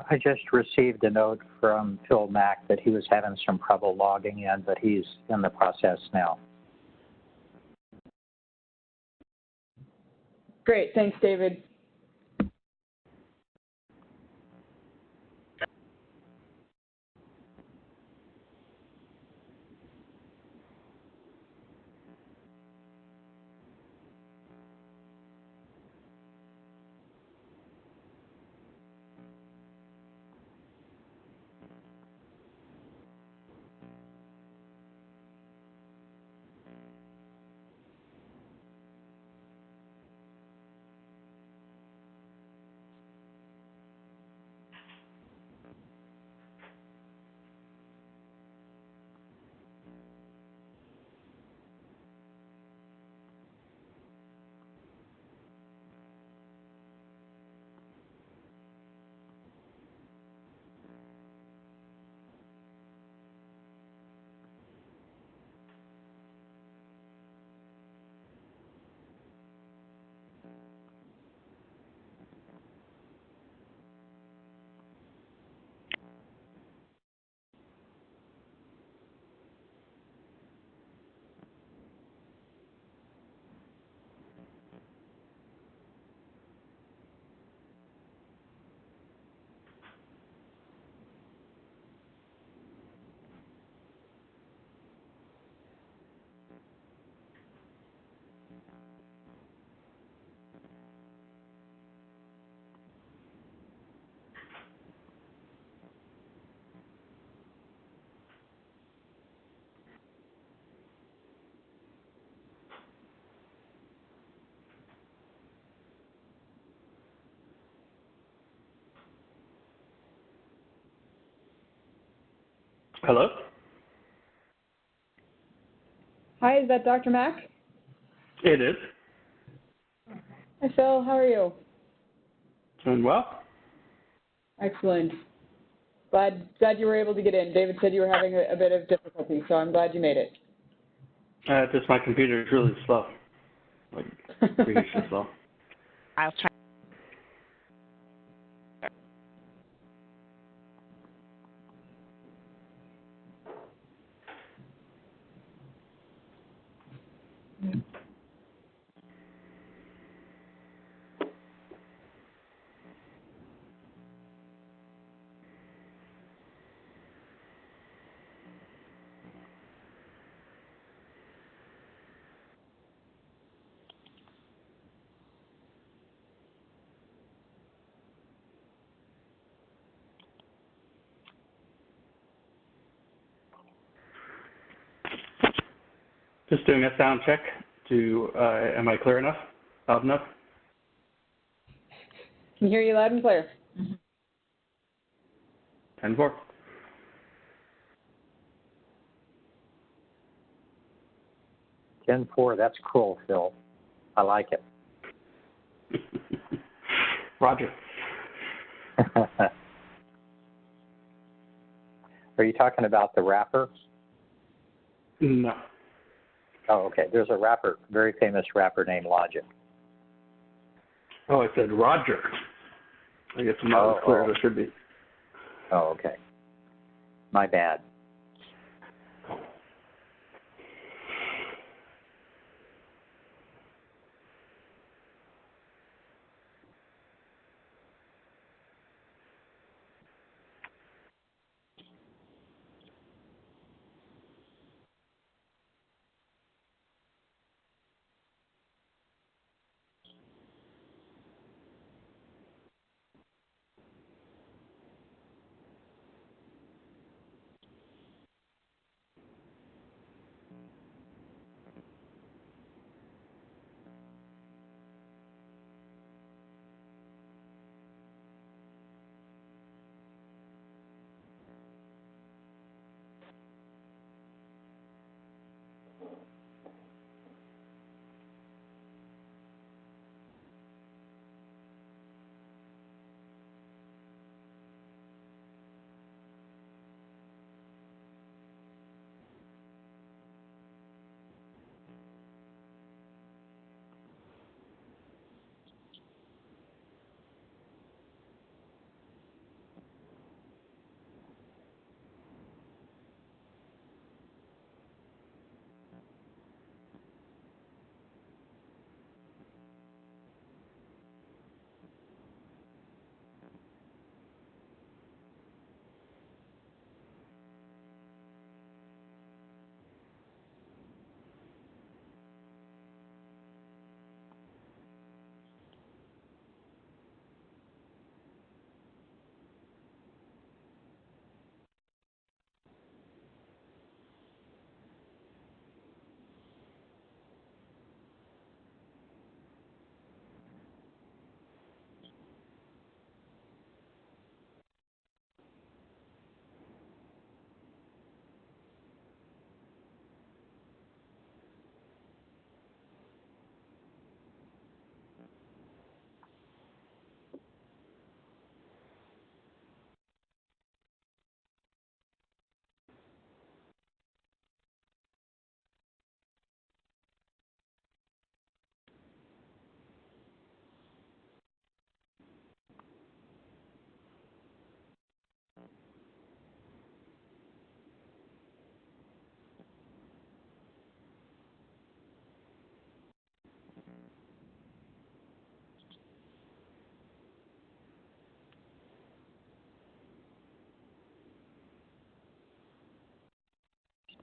I just received a note from Phil Mack that he was having some trouble logging in, but he's in the process now. Great, thanks, David. Hello? Hi, is that Dr. Mack? It is. Hi, Phil. How are you? Doing well. Excellent. Glad you were able to get in. David said you were having a bit of difficulty, so I'm glad you made it. Just my computer is really slow. Like, really slow. I'll try. Just doing a sound check to, am I clear enough? Loud enough? Can hear you loud and clear. 10-4. Gen 4, that's cool, Phil. I like it. Roger. Are you talking about the wrapper? No. Oh, okay. There's a rapper, very famous rapper named Logic. Oh, I said Roger. I guess I'm not as clear as I should be. Oh, okay. My bad.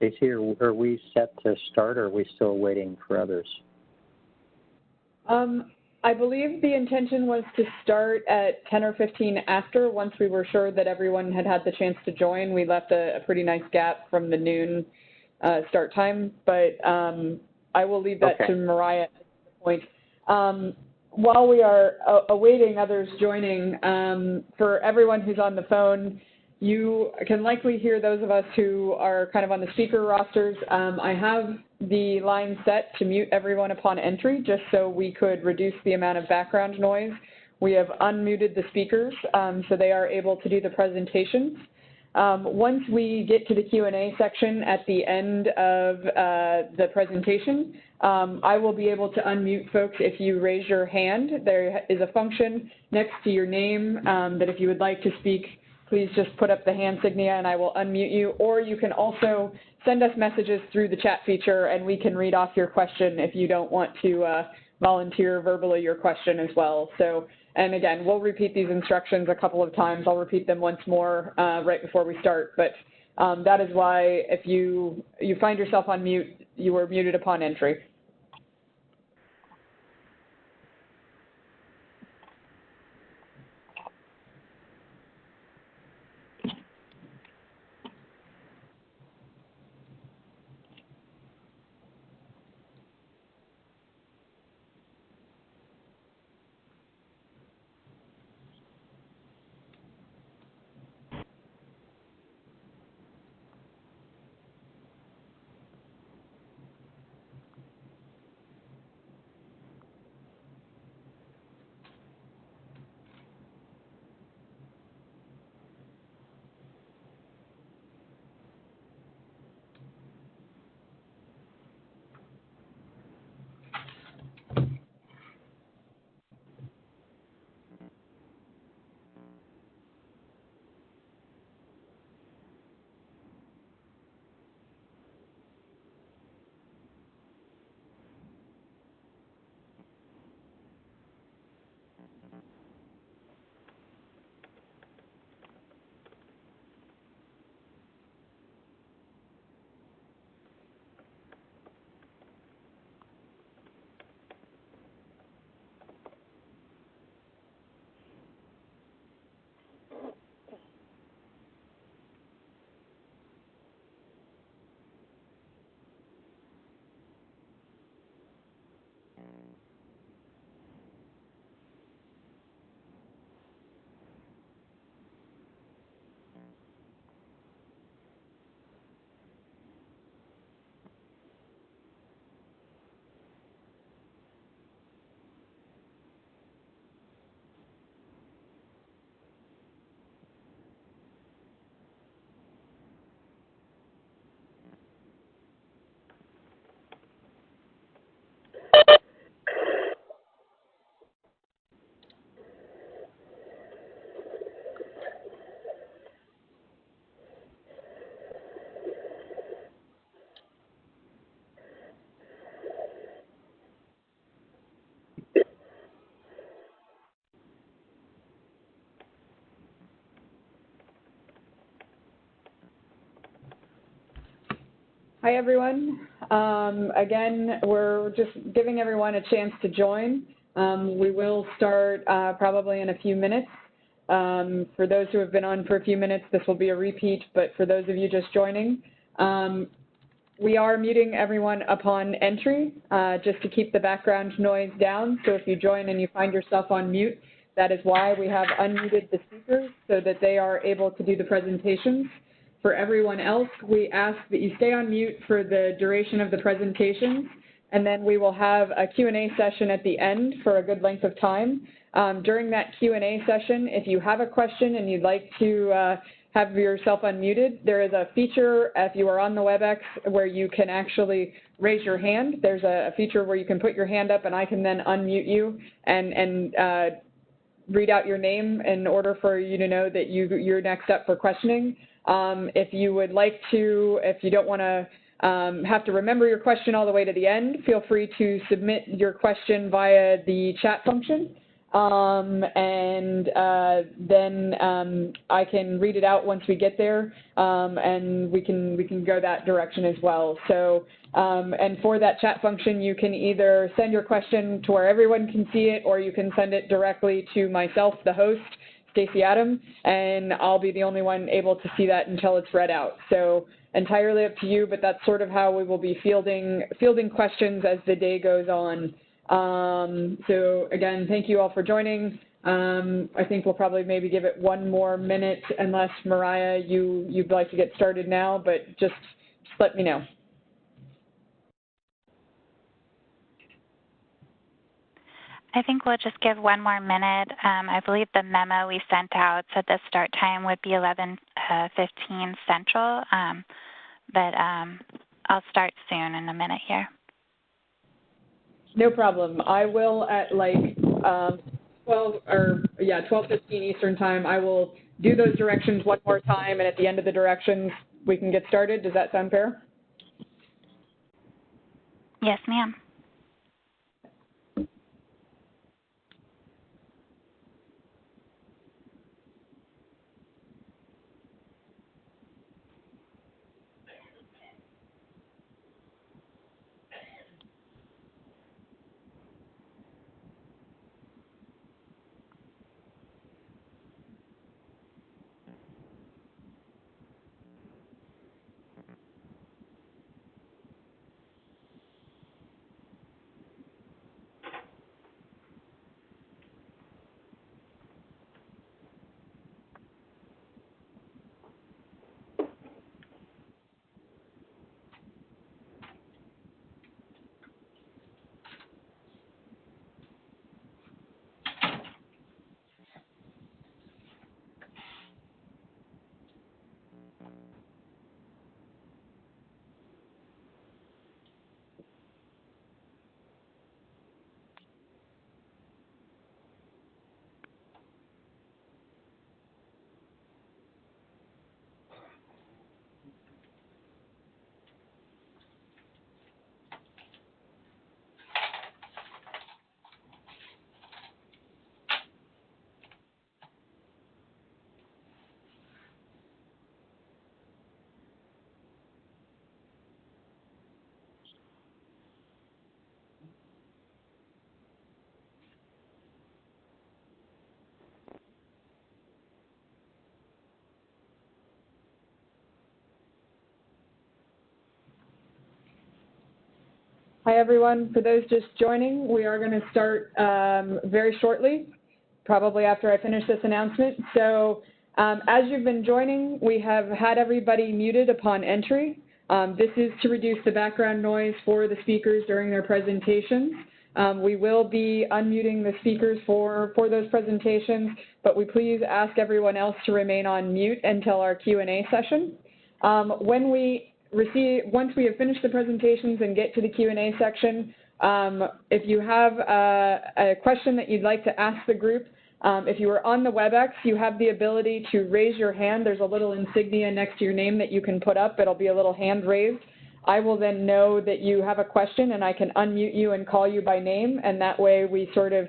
Stacy, are we set to start, or are we still waiting for others? I believe the intention was to start at 10 or 15 after, once we were sure that everyone had had the chance to join. We left a pretty nice gap from the noon start time, but I will leave that to Mariah at this point. While we are awaiting others joining, for everyone who's on the phone, you can likely hear those of us who are kind of on the speaker rosters. I have the line set to mute everyone upon entry, just so we could reduce the amount of background noise. We have unmuted the speakers, so they are able to do the presentations. Once we get to the Q&A section at the end of the presentation, I will be able to unmute folks if you raise your hand. There is a function next to your name that if you would like to speak, please just put up the hand signia and I will unmute you. Or you can also send us messages through the chat feature and we can read off your question if you don't want to volunteer verbally your question as well. So, and again, we'll repeat these instructions a couple of times. I'll repeat them once more right before we start. But that is why if you find yourself on mute, you are muted upon entry. Hi, everyone. Again, we're just giving everyone a chance to join. We will start probably in a few minutes. For those who have been on for a few minutes, this will be a repeat, but for those of you just joining, we are muting everyone upon entry just to keep the background noise down. So if you join and you find yourself on mute, that is why we have unmuted the speakers so that they are able to do the presentations. For everyone else, we ask that you stay on mute for the duration of the presentations, and then we will have a Q&A session at the end for a good length of time. During that Q&A session, if you have a question and you'd like to have yourself unmuted, there is a feature, if you are on the WebEx, where you can actually raise your hand. There's a feature where you can put your hand up and I can then unmute you and read out your name in order for you to know that you're next up for questioning. If you would like to, if you don't want to have to remember your question all the way to the end, feel free to submit your question via the chat function. and then I can read it out once we get there, and we can go that direction as well. So, and for that chat function, you can either send your question to where everyone can see it, or you can send it directly to myself, the host, Stacey Adam, and I'll be the only one able to see that until it's read out. So entirely up to you, but that's sort of how we will be fielding questions as the day goes on. So again, thank you all for joining. I think we'll probably maybe give it one more minute, unless Mariah, you'd like to get started now, but just let me know. I think we'll just give one more minute. I believe the memo we sent out said the start time would be 11:15 Central, but I'll start soon in a minute here. No problem. I will at like 12:15 Eastern time. I will do those directions one more time, and at the end of the directions, we can get started. Does that sound fair? Yes, ma'am. Hi, everyone. For those just joining, we are going to start very shortly, probably after I finish this announcement. So as you've been joining, we have had everybody muted upon entry. This is to reduce the background noise for the speakers during their presentations. We will be unmuting the speakers for those presentations, but we please ask everyone else to remain on mute until our Q&A session. Once we have finished the presentations and get to the Q&A section, if you have a question that you'd like to ask the group, if you are on the WebEx, you have the ability to raise your hand. There's a little insignia next to your name that you can put up. It'll be a little hand raised. I will then know that you have a question, and I can unmute you and call you by name, and that way we sort of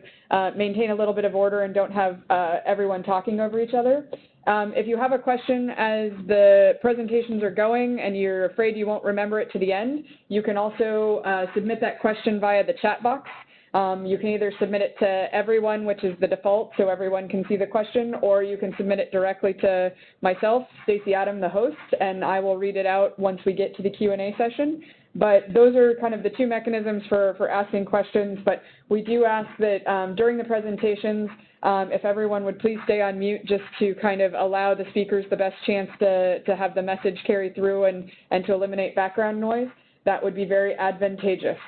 maintain a little bit of order and don't have everyone talking over each other. If you have a question as the presentations are going and you're afraid you won't remember it to the end, you can also submit that question via the chat box. You can either submit it to everyone, which is the default, so everyone can see the question, or you can submit it directly to myself, Stacey Adam, the host, and I will read it out once we get to the Q&A session. But those are kind of the two mechanisms for asking questions. But we do ask that during the presentations, if everyone would please stay on mute just to kind of allow the speakers the best chance to have the message carry through and to eliminate background noise, that would be very advantageous.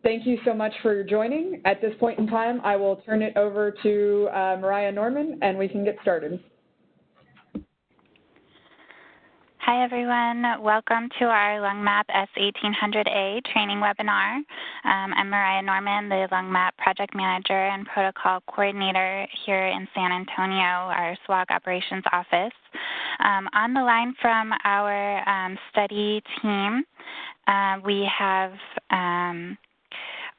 Thank you so much for joining. At this point in time, I will turn it over to Mariah Norman, and we can get started. Hi, everyone. Welcome to our LungMap S1800A training webinar. I'm Mariah Norman, the LungMap Project Manager and Protocol Coordinator here in San Antonio, our SWOG Operations Office. On the line from our study team, we have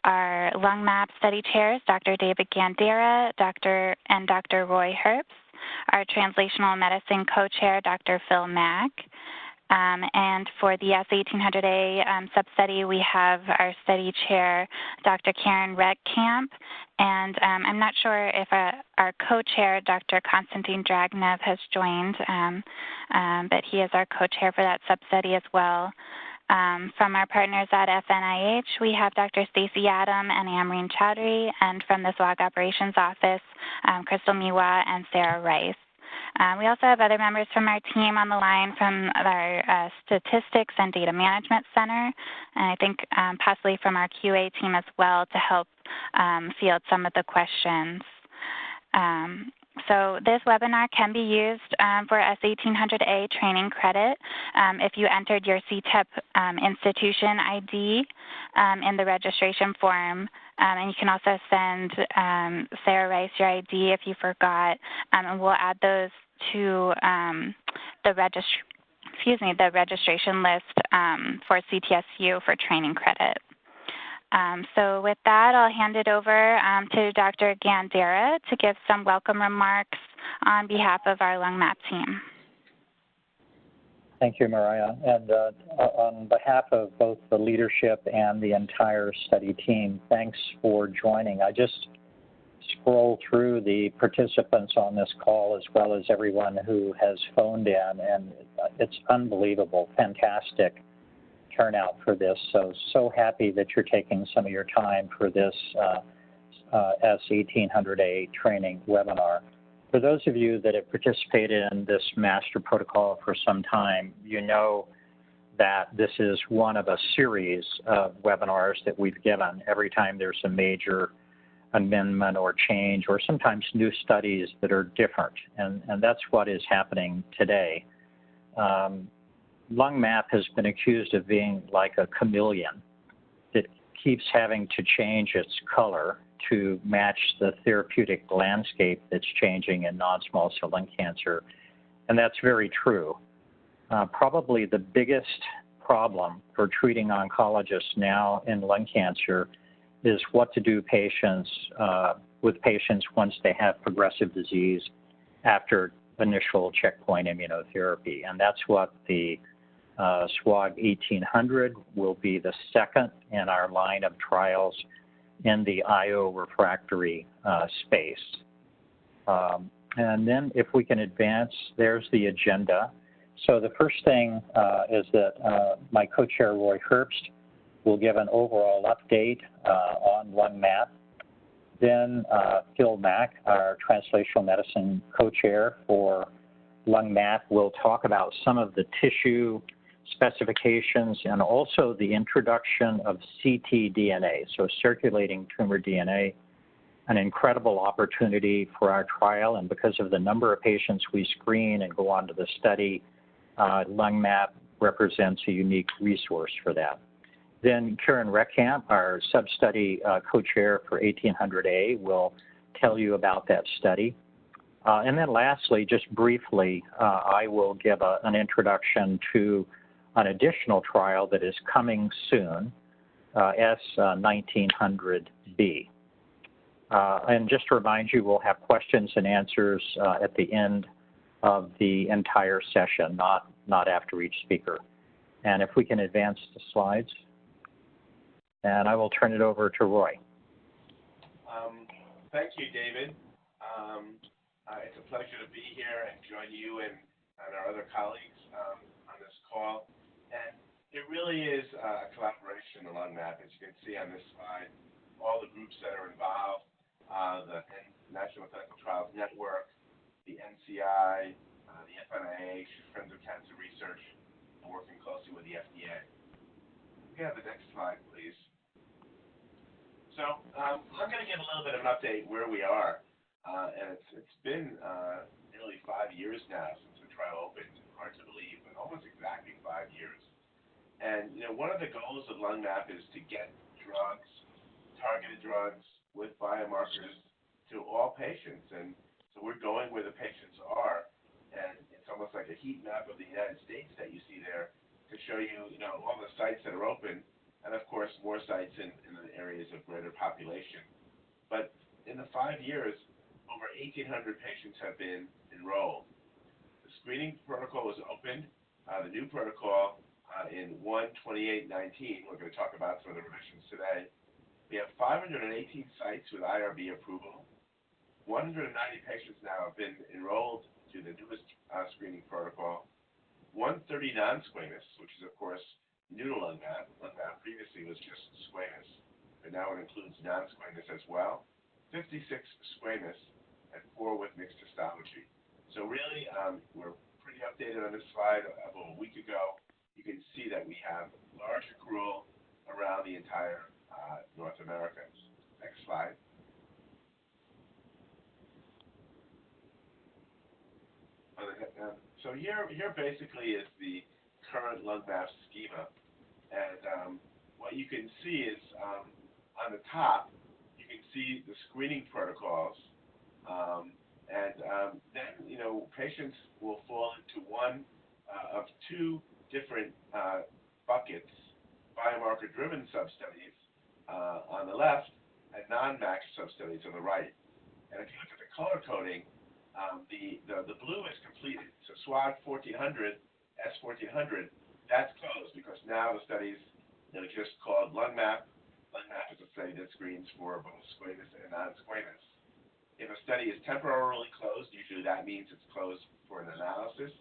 our lung map study chairs, Dr. David Gandera, Dr. Roy Herbst, our translational medicine co-chair, Dr. Phil Mack. And for the S1800A sub-study, we have our study chair, Dr. Karen Rettkamp, and I'm not sure if our co-chair, Dr. Konstantin Dragnev, has joined, but he is our co-chair for that sub-study as well. From our partners at FNIH, we have Dr. Stacy Adam and Amreen Chowdhury, and from the SWOG Operations Office, Crystal Miwa and Sarah Rice. We also have other members from our team on the line from our Statistics and Data Management Center, and I think possibly from our QA team as well to help field some of the questions. So this webinar can be used for S1800A training credit if you entered your CTEP institution ID in the registration form. And you can also send Sarah Rice your ID if you forgot, and we'll add those to the registration list for CTSU for training credit. So with that, I'll hand it over to Dr. Gandera to give some welcome remarks on behalf of our Lung Map team. Thank you, Mariah. And on behalf of both the leadership and the entire study team, thanks for joining. I just scroll through the participants on this call as well as everyone who has phoned in, and it's unbelievable, fantastic turnout for this. So happy that you're taking some of your time for this S1800A training webinar. For those of you that have participated in this master protocol for some time, you know that this is one of a series of webinars that we've given every time there's a major amendment or change, or sometimes new studies that are different, and that's what is happening today. Lung Map has been accused of being like a chameleon that keeps having to change its color to match the therapeutic landscape that's changing in non-small cell lung cancer, and that's very true. Probably the biggest problem for treating oncologists now in lung cancer is what to do with patients once they have progressive disease after initial checkpoint immunotherapy, and that's what the SWOG 1800 will be the second in our line of trials in the IO refractory space. And then if we can advance, there's the agenda. So the first thing is that my co-chair Roy Herbst will give an overall update on Lung Map. Then Phil Mack, our translational medicine co-chair for Lung Map, will talk about some of the tissue specifications and also the introduction of ctDNA, so circulating tumor DNA, an incredible opportunity for our trial. And because of the number of patients we screen and go on to the study, Lung Map represents a unique resource for that. Then Karen Rettkamp, our sub-study co-chair for 1800A, will tell you about that study. And then lastly, just briefly, I will give an introduction to an additional trial that is coming soon, S1900B. And just to remind you, we'll have questions and answers at the end of the entire session, not after each speaker. And if we can advance the slides, and I will turn it over to Roy. Thank you, David. It's a pleasure to be here and join you and our other colleagues on this call. And it really is a collaboration, the Lung Map, as you can see on this slide. All the groups that are involved, the National Clinical Trials Network, the NCI, the FNIH, Friends of Cancer Research, and working closely with the FDA. We can have the next slide, please. So I'm going to give a little bit of an update where we are. And it's been nearly 5 years now since the trial opened. Hard to believe, but almost exactly 5 years. And one of the goals of Lung Map is to get drugs, targeted drugs with biomarkers to all patients. And so we're going where the patients are, and it's almost like a heat map of the United States that you see there to show you, all the sites that are open and of course more sites in the areas of greater population. But in the 5 years, over 1,800 patients have been enrolled. The screening protocol was opened, the new protocol in 1/28/19. We're going to talk about some of the revisions today. We have 518 sites with IRB approval. 190 patients now have been enrolled to the newest screening protocol. 130 non-squamous, which is, of course, new to lung map. Lung map previously was just squamous, but now it includes non-squamous as well. 56 squamous and 4 with mixed histology. So really, we're pretty updated on this slide of a week ago. You can see that we have large accrual around the entire North America. Next slide. So here basically is the current lung map schema, and what you can see is on the top, you can see the screening protocols, and then patients will fall into one of 2 different buckets: biomarker-driven substudies on the left and non-matched substudies on the right. And if you look at the color coding, the blue is completed. So SWOG 1400, S1400, that's closed because now the studies are just called lung map. Lung map is a study that screens for both squamous and non-squamous. If a study is temporarily closed, usually that means it's closed for an analysis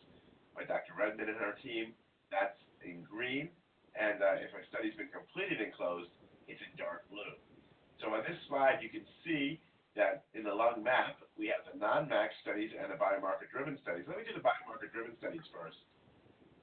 by Dr. Redmond and her team. That's in green. And if a study's been completed and closed, it's in dark blue. So on this slide, you can see that in the lung map, we have the non-matched studies and the biomarker-driven studies. Let me do the biomarker-driven studies first.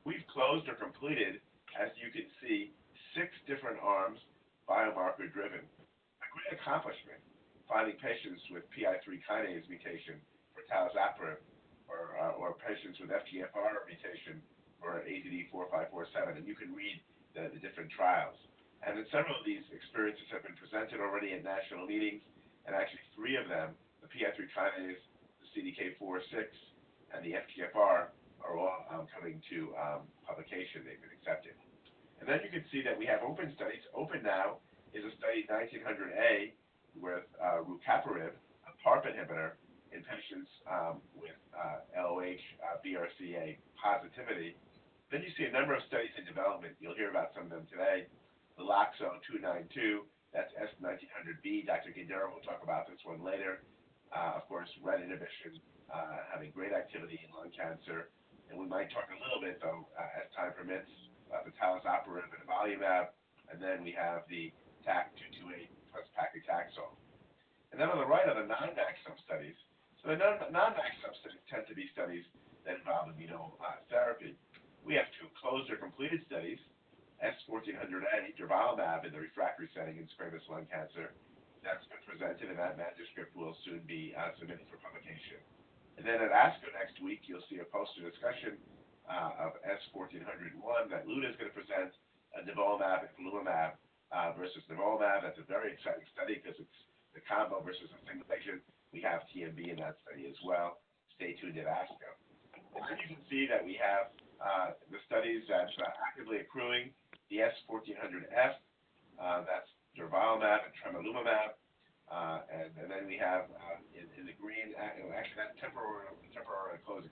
We've closed or completed, as you can see, 6 different arms, biomarker-driven. A great accomplishment, finding patients with PI3 kinase mutation for talazoparib, or patients with FGFR mutation for AZD4547, and you can read the different trials. And then several of these experiences have been presented already at national meetings, and actually 3 of them, the PI3 kinase, the CDK4/6, and the FGFR, are all coming to publication. They've been accepted. And then you can see that we have open studies. Open now is a study 1900A with rucaparib, a PARP inhibitor, in patients with LOH, BRCA positivity. Then you see a number of studies in development. You'll hear about some of them today. The LOXO 292, that's S1800B. Dr. Gindera will talk about this one later. Of course, RET inhibition, having great activity in lung cancer. And we might talk a little bit, though, as time permits, about the talazoparib and avelumab. And then we have the TAC-228 plus paclitaxel. And then on the right are the non-matched substudies. So the non-matched substudies tend to be studies that involve immunotherapy. We have 2 closed or completed studies: S1400A, durvalumab in the refractory setting in squamous lung cancer. That's been presented, and that manuscript will soon be submitted for publication. And then at ASCO next week, you'll see a poster discussion of S1401 that Luda is going to present, nivolumab and ipilimumab versus nivolumab. That's a very exciting study because it's the combo versus a single agent. We have TMB in that study as well. Stay tuned at ASCO. And then you can see that we have the studies that's actively accruing. The S1400F, that's durvalumab and tremelimumab. And then we have in the green, actually that's temporarily closed,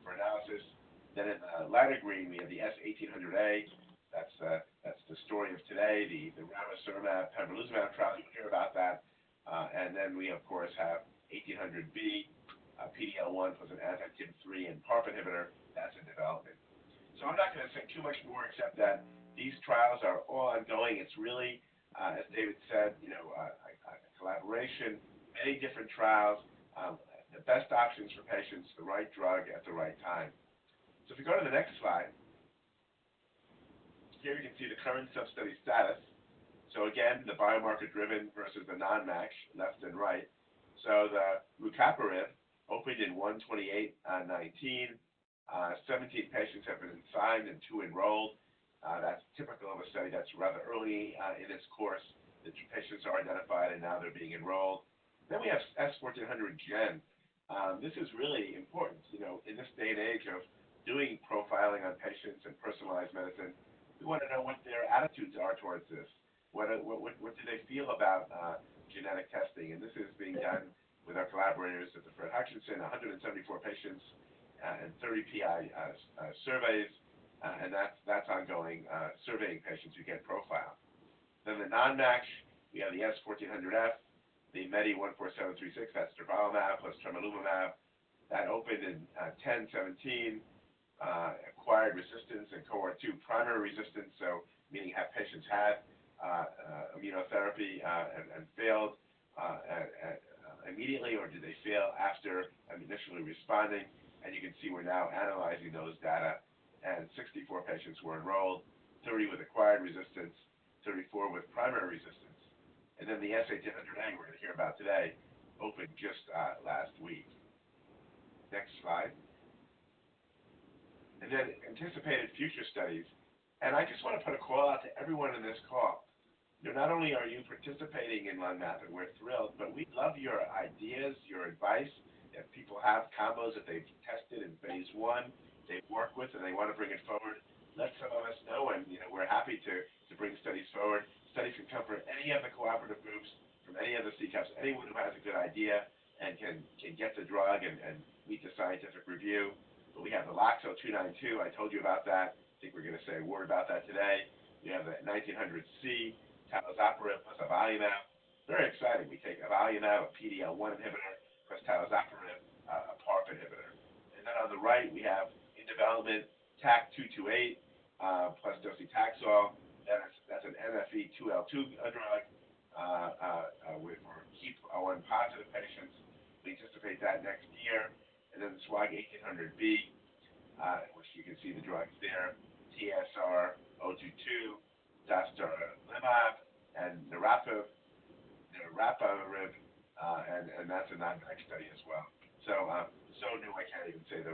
for analysis. Then in the lighter green, we have the S1800A. That's the story of today, the ramucirumab, pembrolizumab trial. You'll hear about that. And then we, of course, have 1800B, PD-L1 plus an anti-TIM3 and PARP inhibitor. That's in development. So I'm not going to say too much more except that these trials are all ongoing. It's really, as David said, a collaboration, many different trials, the best options for patients, the right drug at the right time. So if we go to the next slide, here you can see the current sub-study status. So again, the biomarker-driven versus the non-matched, left and right. So the rucaparib opened in 1/28/19. 17 patients have been assigned and 2 enrolled. That's typical of a study that's rather early in its course. The patients are identified and now they're being enrolled. Then we have S1400 Gen. This is really important. In this day and age of doing profiling on patients and personalized medicine, we want to know what their attitudes are towards this. What do they feel about genetic testing? And this is being done with our collaborators at the Fred Hutchinson, 174 patients and 30 PI surveys, and that's ongoing, surveying patients who get profiled. Then the non-match, we have the S1800F, the MEDI14736, that's durvalumab plus tremelimumab. That opened in 10/17, acquired resistance, and cohort 2 primary resistance, so meaning have patients had immunotherapy and failed immediately, or did they fail after initially responding? And you can see we're now analyzing those data, and 64 patients were enrolled, 30 with acquired resistance, 34 with primary resistance. And then the S1800A we're going to hear about today opened just last week. Next slide. And then anticipated future studies. And I just want to put a call out to everyone in this call. Not only are you participating in LungMap, and we're thrilled, but we love your ideas, your advice. If people have combos that they've tested in phase 1, they've worked with, and they want to bring it forward, let some of us know, and we're happy to bring studies forward. Studies can come from any of the cooperative groups, from any of the CCAPs, anyone who has a good idea and can get the drug and meet the scientific review. But we have the LOXO-292, I told you about that. I think we're going to say a word about that today. We have the 1900C, talazoparib plus avelumab. Very exciting. We take avelumab, a PD-L1 inhibitor, plus talazoparib, a PARP inhibitor. And then on the right, we have in development TAC-228 plus docetaxel. That's an NFE2L2 drug for KEAP-01 positive patients. We anticipate that next year. And then the SWOG-1800B, which you can see the drugs there, TSR-022, dostarlimab, and niraparib, and that's a non-direct study as well. So new I can't even say the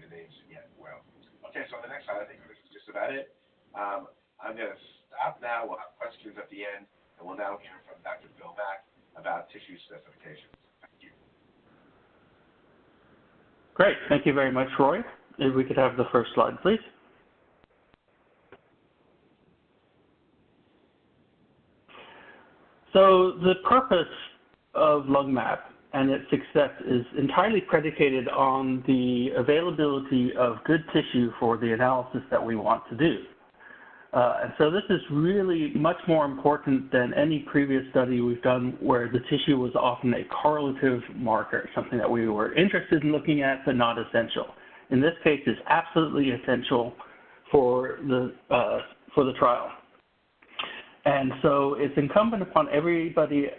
names yet well. Okay, so on the next slide, I think this is just about it. I'm going to stop now. We'll have questions at the end, and we'll now hear from Dr. Phil Mack about tissue specifications. Thank you. Great. Thank you very much, Roy. If we could have the first slide, please. So the purpose of LungMap and its success is entirely predicated on the availability of good tissue for the analysis that we want to do. And so this is really much more important than any previous study we've done where the tissue was often a correlative marker, something that we were interested in looking at but not essential. In this case, it's absolutely essential for the trial. And so it's incumbent upon everybody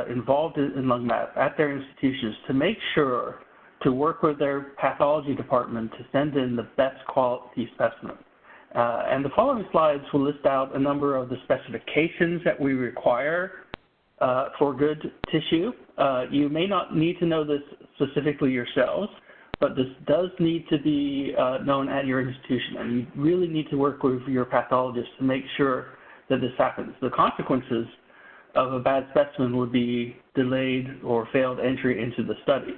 involved in LungMap at their institutions to make sure to work with their pathology department to send in the best quality specimen. And the following slides will list out a number of the specifications that we require for good tissue. You may not need to know this specifically yourselves, but this does need to be known at your institution, and you really need to work with your pathologist to make sure that this happens. The consequences of a bad specimen would be delayed or failed entry into the study.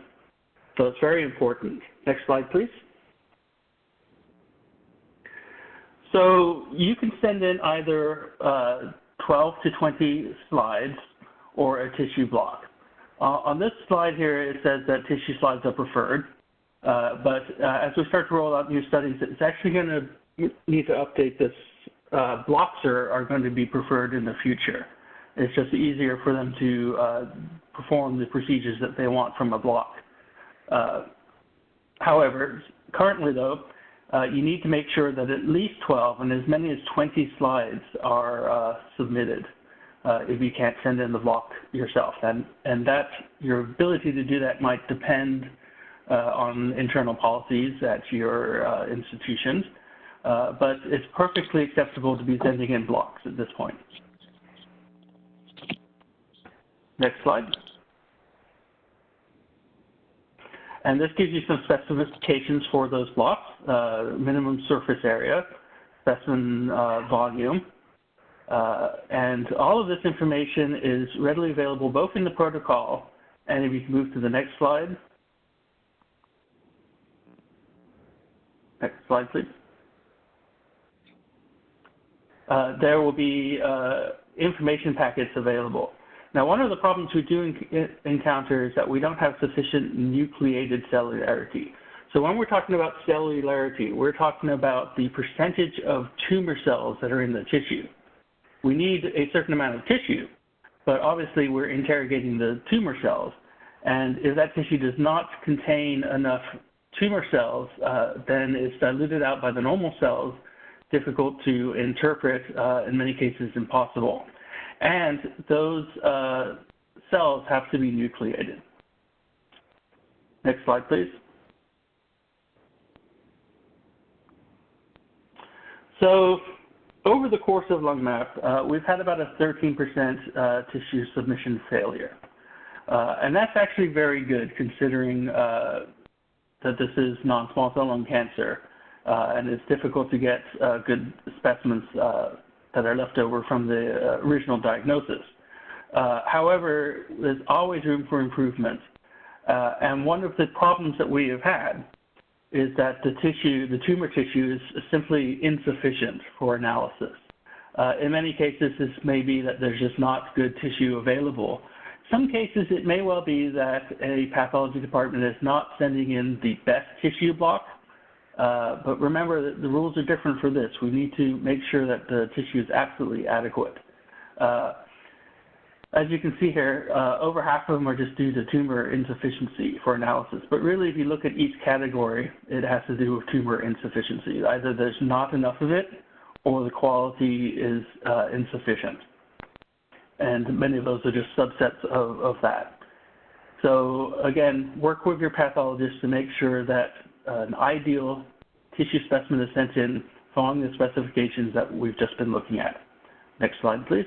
So it's very important. Next slide, please. So you can send in either 12 to 20 slides or a tissue block. On this slide here, it says that tissue slides are preferred. But as we start to roll out new studies, it's actually going to need to update this. Blocks are going to be preferred in the future. It's just easier for them to perform the procedures that they want from a block. However, currently though, you need to make sure that at least 12 and as many as 20 slides are submitted if you can't send in the block yourself. And that your ability to do that might depend on internal policies at your institutions. But it's perfectly acceptable to be sending in blocks at this point. Next slide. And this gives you some specifications for those blocks, minimum surface area, specimen volume, and all of this information is readily available both in the protocol, and if you can move to the next slide. Next slide, please. there will be information packets available. Now, one of the problems we do encounter is that we don't have sufficient nucleated cellularity. So when we're talking about cellularity, we're talking about the percentage of tumor cells that are in the tissue. We need a certain amount of tissue, but obviously we're interrogating the tumor cells. And if that tissue does not contain enough tumor cells, then it's diluted out by the normal cells, difficult to interpret, in many cases impossible. And those cells have to be nucleated. Next slide, please. So over the course of LungMap, we've had about a 13% tissue submission failure. And that's actually very good considering that this is non-small cell lung cancer, and it's difficult to get good specimens that are left over from the original diagnosis. However, there's always room for improvement. And one of the problems that we have had is that the tumor tissue is simply insufficient for analysis. In many cases, this may be that there's just not good tissue available. Some cases, it may well be that a pathology department is not sending in the best tissue block, but remember that the rules are different for this. We need to make sure that the tissue is absolutely adequate. As you can see here, over half of them are just due to tumor insufficiency for analysis. But really, if you look at each category, it has to do with tumor insufficiency. Either there's not enough of it, or the quality is insufficient. And many of those are just subsets of that. So again, work with your pathologist to make sure that an ideal tissue specimen is sent in following the specifications that we've just been looking at. Next slide, please.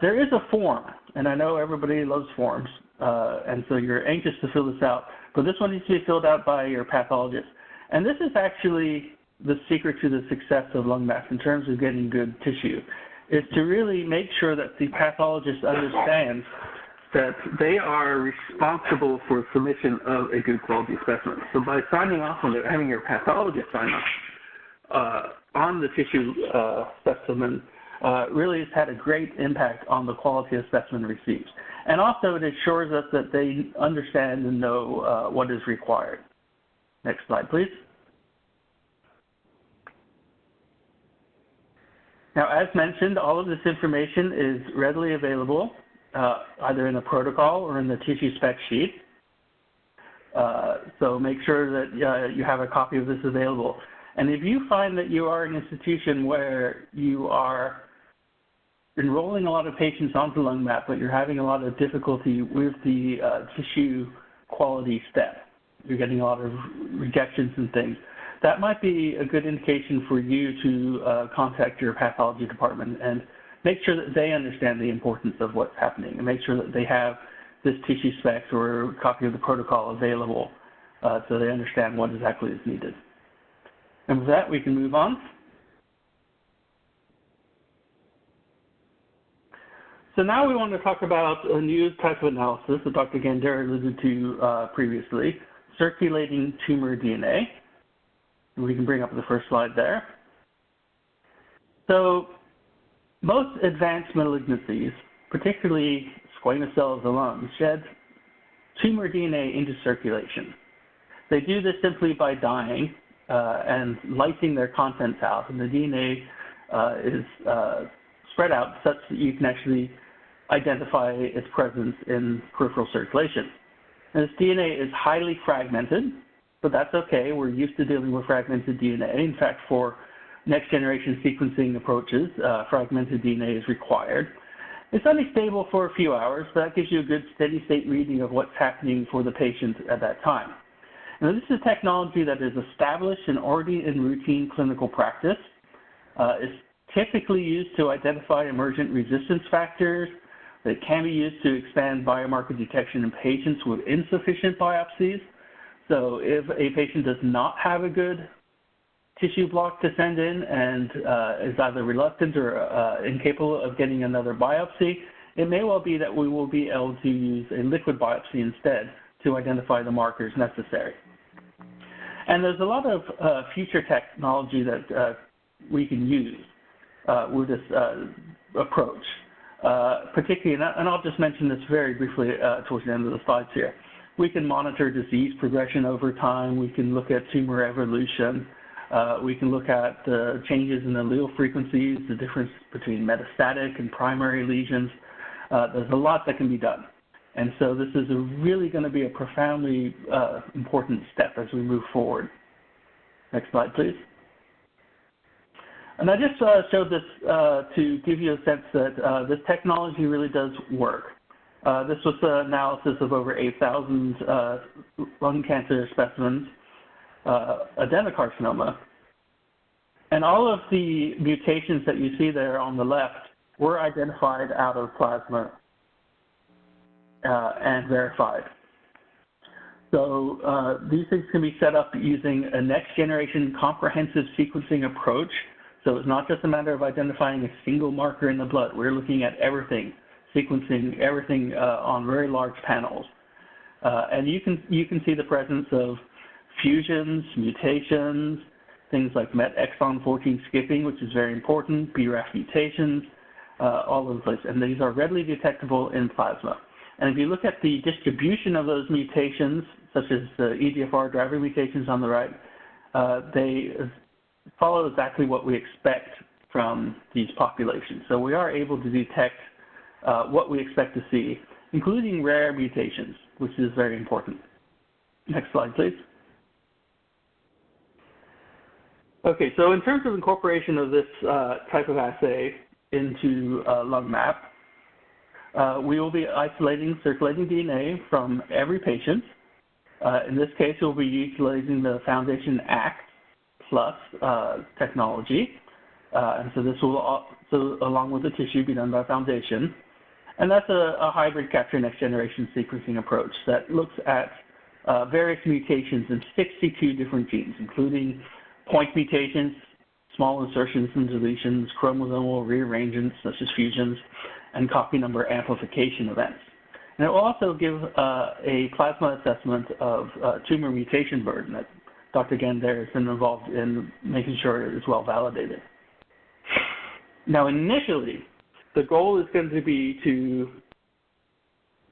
There is a form, and I know everybody loves forms, and so you're anxious to fill this out, but this one needs to be filled out by your pathologist. And this is actually the secret to the success of LungMap in terms of getting good tissue, is to really make sure that the pathologist understands that they are responsible for submission of a good quality specimen. So by signing off on it, having your pathologist sign off on the tissue specimen, really has had a great impact on the quality of specimen received. And also it assures us that they understand and know what is required. Next slide, please. Now, as mentioned, all of this information is readily available either in the protocol or in the tissue spec sheet. So make sure that you have a copy of this available. And if you find that you are an institution where you are enrolling a lot of patients onto LungMap, but you're having a lot of difficulty with the tissue quality step, you're getting a lot of rejections and things, that might be a good indication for you to contact your pathology department and make sure that they understand the importance of what's happening and make sure that they have this tissue specs or a copy of the protocol available so they understand what exactly is needed. And with that, we can move on. So now we want to talk about a new type of analysis that Dr. Gander alluded to previously, circulating tumor DNA. And we can bring up the first slide there. So most advanced malignancies, particularly squamous cell of the lung, shed tumor DNA into circulation. They do this simply by dying and lysing their contents out, and the DNA is spread out such that you can actually identify its presence in peripheral circulation. And this DNA is highly fragmented, but that's okay. We're used to dealing with fragmented DNA. In fact, for next generation sequencing approaches, fragmented DNA is required. It's only stable for a few hours, but that gives you a good steady state reading of what's happening for the patient at that time. Now, this is technology that is established and already in routine clinical practice. It's typically used to identify emergent resistance factors. It can be used to expand biomarker detection in patients with insufficient biopsies. So if a patient does not have a good tissue block to send in and is either reluctant or incapable of getting another biopsy, it may well be that we will be able to use a liquid biopsy instead to identify the markers necessary. And there's a lot of future technology that we can use with this approach. Particularly, and I'll just mention this very briefly towards the end of the slides here. We can monitor disease progression over time. We can look at tumor evolution. We can look at the changes in allele frequencies, the difference between metastatic and primary lesions. There's a lot that can be done. And so this is really going to be a profoundly important step as we move forward. Next slide, please. And I just showed this to give you a sense that this technology really does work. This was an analysis of over 8,000 lung cancer specimens, adenocarcinoma. And all of the mutations that you see there on the left were identified out of plasma and verified. So these things can be set up using a next-generation comprehensive sequencing approach. So it's not just a matter of identifying a single marker in the blood. We're looking at everything, sequencing everything on very large panels. And you can see the presence of fusions, mutations, things like MET exon 14 skipping, which is very important, BRAF mutations, all over the place. And these are readily detectable in plasma. And if you look at the distribution of those mutations, such as the EGFR driver mutations on the right, they follow exactly what we expect from these populations. So we are able to detect what we expect to see, including rare mutations, which is very important. Next slide, please. Okay, so in terms of incorporation of this type of assay into LungMap, we will be isolating circulating DNA from every patient. In this case, we'll be utilizing the Foundation ACT plus technology. And so this will also, along with the tissue, be done by Foundation. And that's a hybrid capture next generation sequencing approach that looks at various mutations in 62 different genes, including point mutations, small insertions and deletions, chromosomal rearrangements such as fusions, and copy number amplification events. And it will also give a plasma assessment of tumor mutation burden that Dr. Gander has been involved in making sure it is well validated. Now, initially, the goal is going to be to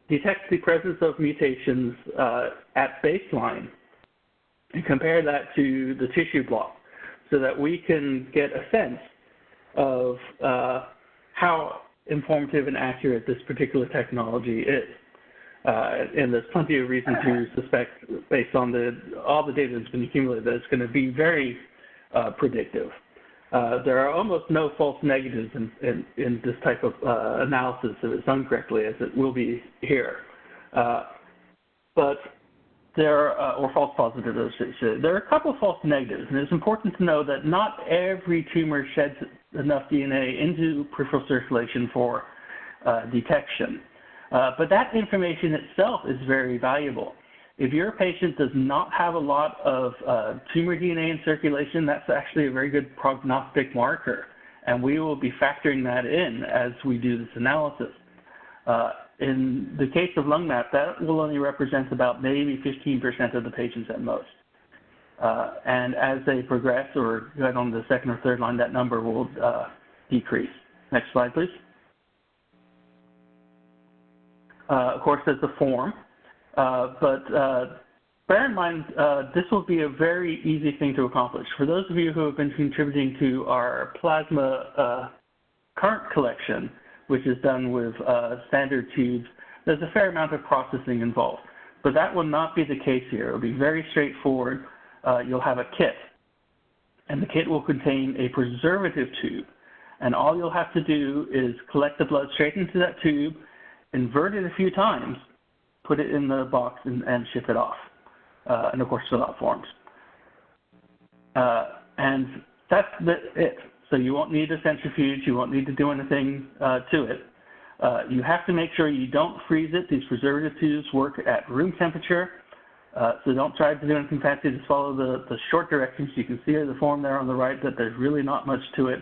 detect the presence of mutations at baseline and compare that to the tissue block so that we can get a sense of how informative and accurate this particular technology is. And there's plenty of reason to suspect, based on all the data that's been accumulated, that it's going to be very predictive. There are almost no false negatives in this type of analysis if it's done correctly, as it will be here. But there are, or false positives, there are a couple of false negatives, and it's important to know that not every tumor sheds enough DNA into peripheral circulation for detection. But that information itself is very valuable. If your patient does not have a lot of tumor DNA in circulation, that's actually a very good prognostic marker, and we will be factoring that in as we do this analysis. In the case of LungMap, that will only represent about maybe 15% of the patients at most. And as they progress or get on the second or third line, that number will decrease. Next slide, please. Of course, there's a form, but bear in mind, this will be a very easy thing to accomplish. For those of you who have been contributing to our plasma current collection, which is done with standard tubes, there's a fair amount of processing involved. But that will not be the case here. It will be very straightforward. You'll have a kit, and the kit will contain a preservative tube. And all you'll have to do is collect the blood straight into that tube, invert it a few times, put it in the box, and ship it off. And of course, fill out forms. And that's it. So you won't need a centrifuge. You won't need to do anything to it. You have to make sure you don't freeze it. These preservative tubes work at room temperature. So don't try to do anything fancy. Just follow the short directions. You can see the form there on the right that there's really not much to it.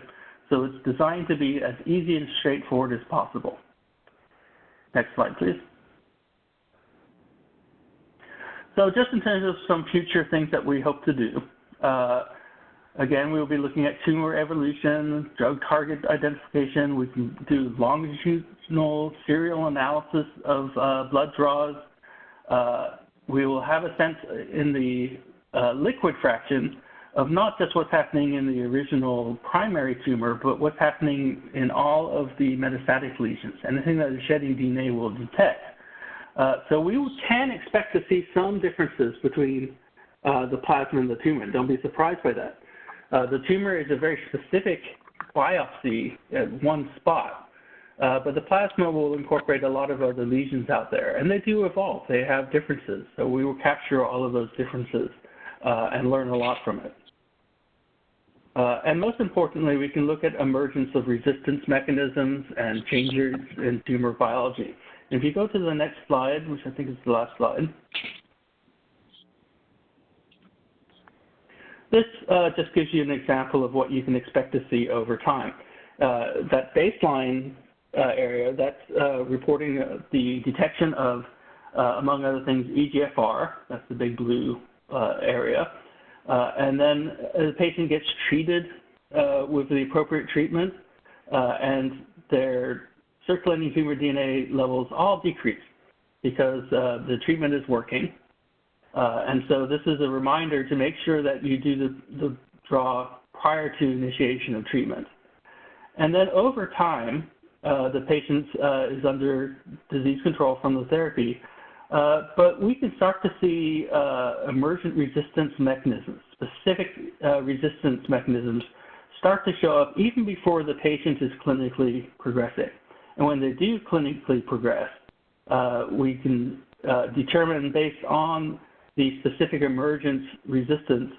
So it's designed to be as easy and straightforward as possible. Next slide, please. So just in terms of some future things that we hope to do, Again, we'll be looking at tumor evolution, drug target identification. We can do longitudinal serial analysis of blood draws. We will have a sense in the liquid fraction of not just what's happening in the original primary tumor, but what's happening in all of the metastatic lesions. Anything that is shedding DNA will detect. So we can expect to see some differences between the plasma and the tumor. Don't be surprised by that. The tumor is a very specific biopsy at one spot, but the plasma will incorporate a lot of other lesions out there, and they do evolve. They have differences, so we will capture all of those differences and learn a lot from it. And most importantly, we can look at emergence of resistance mechanisms and changes in tumor biology. If you go to the next slide, which I think is the last slide, this just gives you an example of what you can expect to see over time. That baseline area, that's reporting the detection of, among other things, EGFR, that's the big blue area. And then the patient gets treated with the appropriate treatment, and their circulating tumor DNA levels all decrease because the treatment is working. And so this is a reminder to make sure that you do the draw prior to initiation of treatment. And then over time, the patient is under disease control from the therapy, but we can start to see emergent resistance mechanisms, specific resistance mechanisms start to show up even before the patient is clinically progressing. And when they do clinically progress, we can determine based on the specific emergence resistance,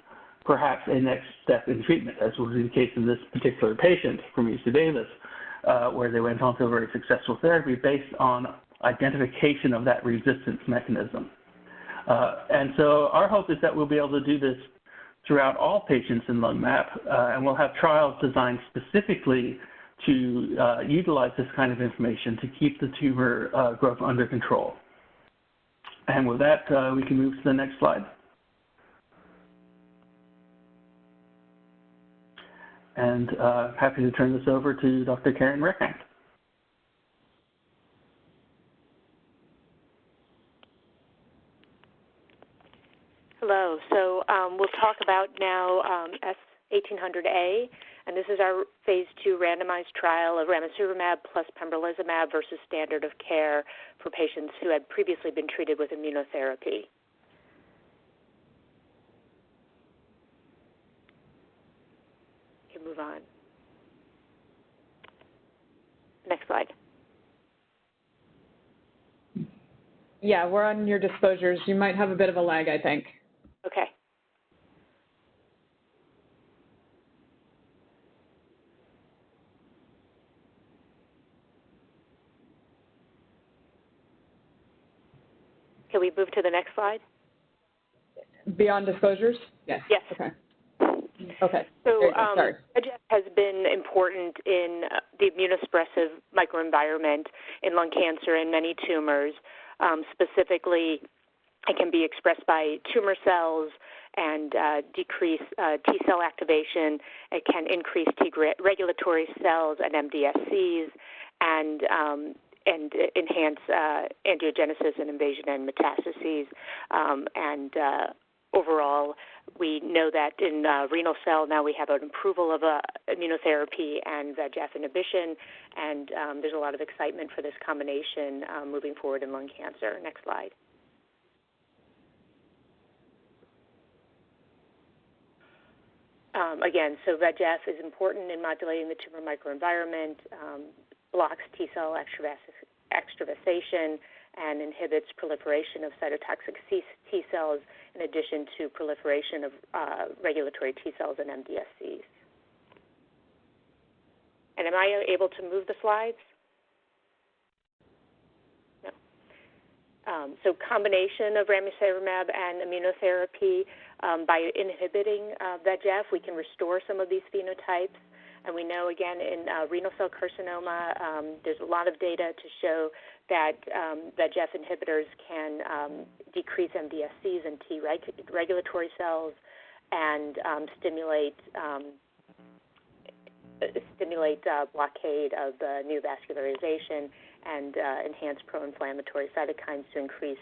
perhaps a next step in treatment, as was the case in this particular patient from UC Davis, where they went on to a very successful therapy based on identification of that resistance mechanism. And so our hope is that we'll be able to do this throughout all patients in LungMap, and we'll have trials designed specifically to utilize this kind of information to keep the tumor growth under control. And with that, we can move to the next slide. And happy to turn this over to Dr. Karen Reckamp. Hello. So we'll talk about now S1800A, and this is our phase 2 randomized trial of ramucirumab plus pembrolizumab versus standard of care for patients who had previously been treated with immunotherapy. You can move on. Next slide. Yeah, we're on your disclosures. You might have a bit of a lag, I think. Okay. Can we move to the next slide? Beyond disclosures? Yes. Yes. Okay. Okay. So VEGF has been important in the immunosuppressive microenvironment in lung cancer and many tumors. Specifically, it can be expressed by tumor cells and decrease T-cell activation. It can increase T regulatory cells and MDSCs and enhance angiogenesis and invasion and metastases. Overall, we know that in renal cell now we have an approval of immunotherapy and VEGF inhibition, and there's a lot of excitement for this combination moving forward in lung cancer. Next slide. Again, so VEGF is important in modulating the tumor microenvironment, blocks T-cell extravasation, and inhibits proliferation of cytotoxic T cells in addition to proliferation of regulatory T cells and MDSCs. And am I able to move the slides? No. So combination of ramucirumab and immunotherapy, by inhibiting VEGF, we can restore some of these phenotypes. And we know, again, in renal cell carcinoma, there's a lot of data to show that VEGF inhibitors can decrease MDSCs and T regulatory cells and stimulate blockade of the new vascularization and enhance pro-inflammatory cytokines to increase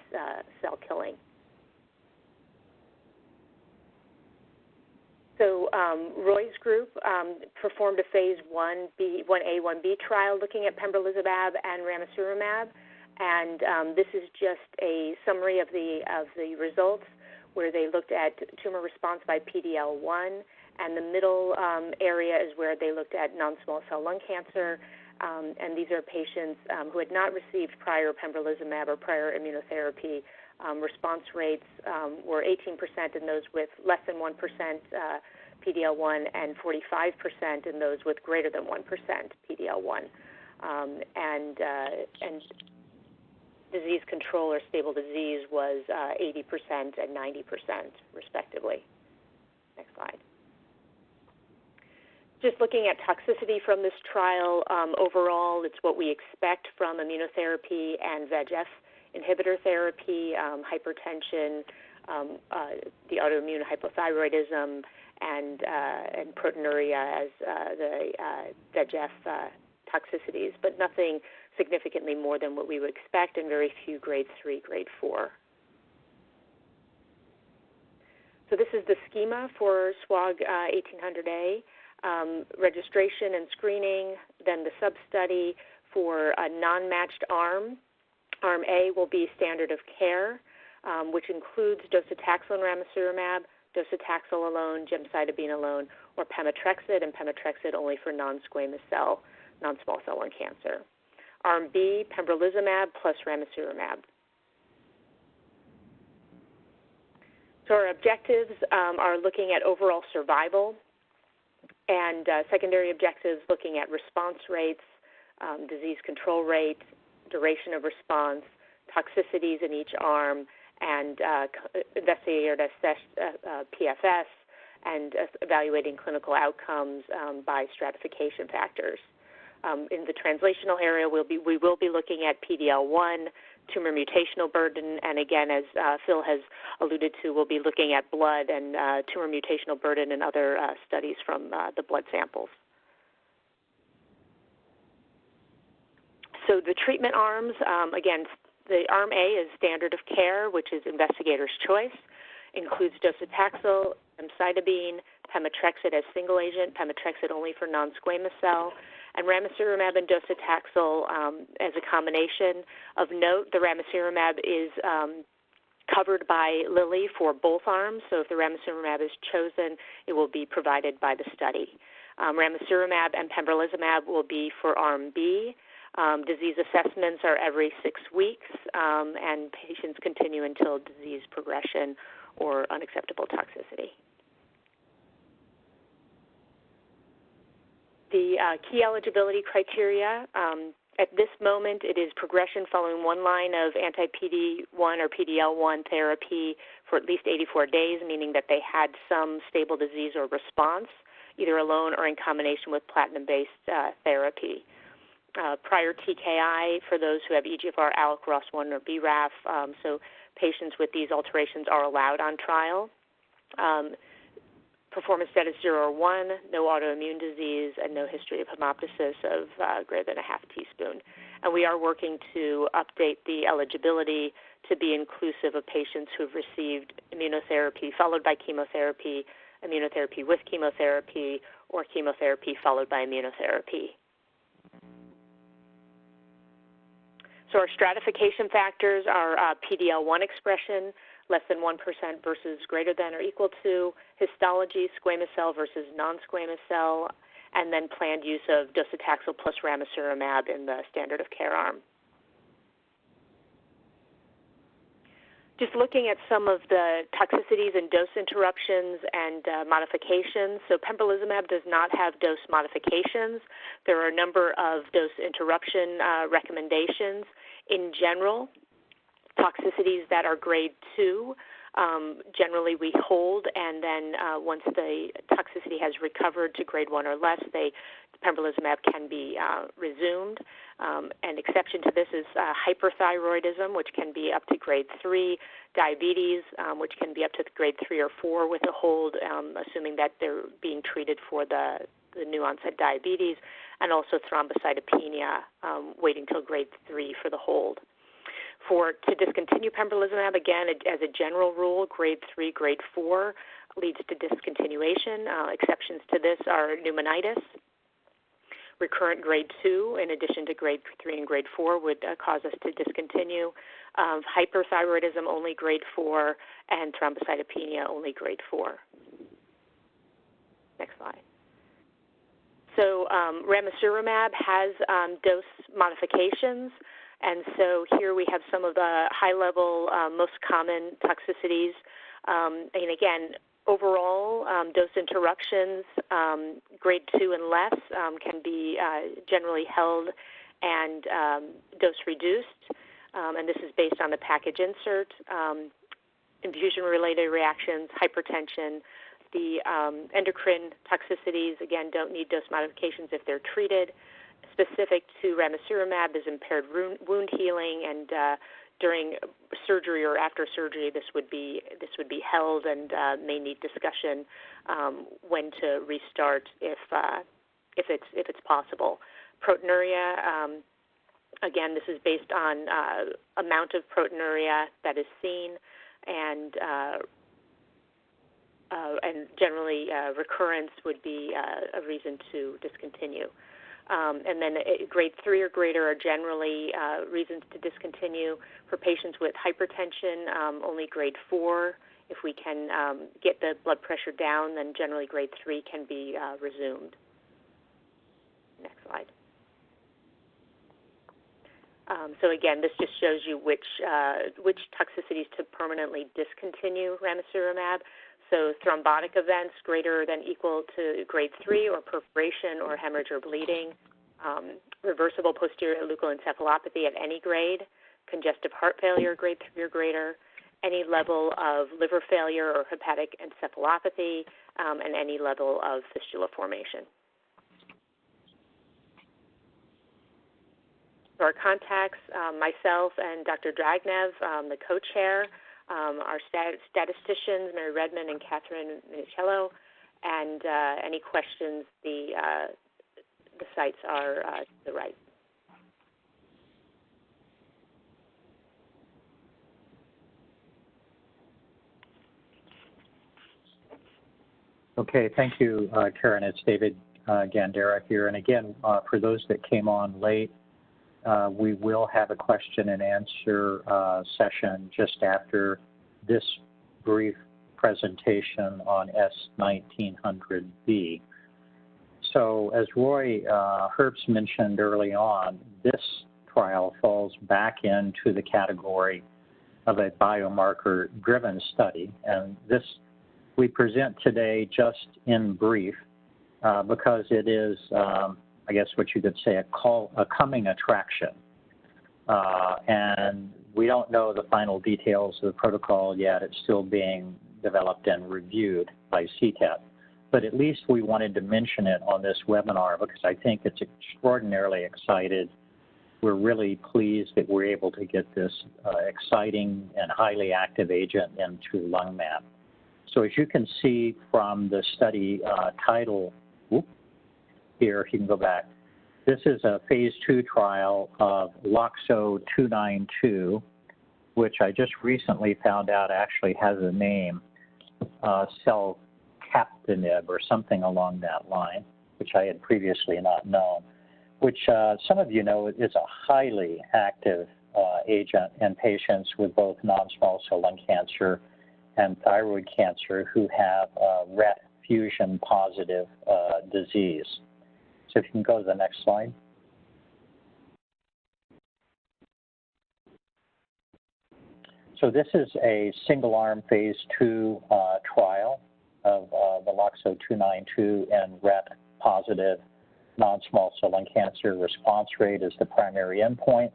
cell killing. So Roy's group performed a phase 1A, 1B trial looking at pembrolizumab and ramucirumab, and this is just a summary of the results, where they looked at tumor response by PD-L1, and the middle area is where they looked at non-small cell lung cancer, and these are patients who had not received prior pembrolizumab or prior immunotherapy. Response rates were 18% in those with less than 1% PD-L1 and 45% in those with greater than 1% PD-L1. And disease control or stable disease was 80% and 90% respectively. Next slide. Just looking at toxicity from this trial, overall it's what we expect from immunotherapy and VEGF inhibitor therapy, hypertension, the autoimmune hypothyroidism, and proteinuria as the VEGF toxicities, but nothing significantly more than what we would expect, and very few grade 3, grade 4. So this is the schema for SWOG-1800A, registration and screening, then the sub-study for a non-matched arm. Arm A will be standard of care, which includes docetaxel and ramucirumab, docetaxel alone, gemcitabine alone, or pemetrexed, and pemetrexed only for non-squamous cell, non-small cell lung cancer. Arm B, pembrolizumab plus ramucirumab. So our objectives are looking at overall survival, and secondary objectives looking at response rates, disease control rate, duration of response, toxicities in each arm, and investigator-assessed PFS, and evaluating clinical outcomes by stratification factors. In the translational area, we will be looking at PD-L1, tumor mutational burden, and again, as Phil has alluded to, we'll be looking at blood and tumor mutational burden and other studies from the blood samples. So the treatment arms, again, the arm A is standard of care, which is investigator's choice, includes docetaxel, gemcitabine, pemetrexed as single agent, pemetrexed only for non-squamous cell, and ramucirumab and docetaxel as a combination. Of note, the ramucirumab is covered by Lilly for both arms, so if the ramucirumab is chosen, it will be provided by the study. Ramucirumab and pembrolizumab will be for arm B. Disease assessments are every 6 weeks, and patients continue until disease progression or unacceptable toxicity. The key eligibility criteria, at this moment, it is progression following one line of anti-PD-1 or PD-L1 therapy for at least 84 days, meaning that they had some stable disease or response, either alone or in combination with platinum-based therapy. Prior TKI for those who have EGFR, ALK, ROS1, or BRAF, so patients with these alterations are allowed on trial. Performance status 0 or 1, no autoimmune disease, and no history of hemoptysis of greater than a half teaspoon. And we are working to update the eligibility to be inclusive of patients who have received immunotherapy followed by chemotherapy, immunotherapy with chemotherapy, or chemotherapy followed by immunotherapy. So our stratification factors are PD-L1 expression, less than 1% versus greater than or equal to, histology, squamous cell versus non-squamous cell, and then planned use of docetaxel plus ramucirumab in the standard of care arm. Just looking at some of the toxicities and dose interruptions and modifications. So pembrolizumab does not have dose modifications. There are a number of dose interruption recommendations. In general, toxicities that are grade 2 Generally, we hold, and then once the toxicity has recovered to grade 1 or less, pembrolizumab can be resumed. An exception to this is hyperthyroidism, which can be up to grade 3, diabetes, which can be up to grade 3 or 4 with a hold, assuming that they're being treated for the new onset diabetes, and also thrombocytopenia, waiting till grade 3 for the hold. To discontinue pembrolizumab, again, as a general rule, grade 3, grade 4 leads to discontinuation. Exceptions to this are pneumonitis. Recurrent grade 2, in addition to grade 3 and grade 4, would cause us to discontinue. Hyperthyroidism, only grade 4, and thrombocytopenia, only grade 4. Next slide. So ramucirumab has dose modifications, and so here we have some of the high-level, most common toxicities. And again, overall, dose interruptions, grade 2 and less, can be generally held and dose reduced, and this is based on the package insert. Infusion-related reactions, hypertension. The endocrine toxicities, again, don't need dose modifications if they're treated. Specific to ramucirumab is impaired wound healing, and during surgery or after surgery, this would be held and may need discussion when to restart if it's possible. Proteinuria, again, this is based on amount of proteinuria that is seen, and generally recurrence would be a reason to discontinue. And then grade 3 or greater are generally reasons to discontinue. For patients with hypertension, only grade 4. If we can get the blood pressure down, then generally grade 3 can be resumed. Next slide. So again, this just shows you which toxicities to permanently discontinue ramucirumab. So thrombotic events greater than equal to grade 3, or perforation or hemorrhage or bleeding, reversible posterior leukoencephalopathy at any grade, congestive heart failure grade 3 or greater, any level of liver failure or hepatic encephalopathy, and any level of fistula formation. So our contacts, myself and Dr. Dragnev, the co-chair, our statisticians, Mary Redmond and Catherine Minicello, and any questions, the sites are to the right. Okay, thank you, Karen. It's David Gandera here. And again, for those that came on late, we will have a question and answer session just after this brief presentation on S1800B. So as Roy Herbst mentioned early on, this trial falls back into the category of a biomarker-driven study. And this we present today just in brief because it is I guess what you could say, a coming attraction. And we don't know the final details of the protocol yet. It's still being developed and reviewed by CTEP. But at least we wanted to mention it on this webinar because I think it's extraordinarily exciting. We're really pleased that we're able to get this exciting and highly active agent into LungMap. So as you can see from the study title, here, if you can go back. This is a phase 2 trial of LOXO-292, which I just recently found out actually has a name, selcaptanib or something along that line, which I had previously not known, which some of you know is a highly active agent in patients with both non-small cell lung cancer and thyroid cancer who have RET fusion positive disease. So if you can go to the next slide. So this is a single-arm phase 2 trial of the LOXO-292 in RET-positive non-small cell lung cancer. Response rate is the primary endpoint.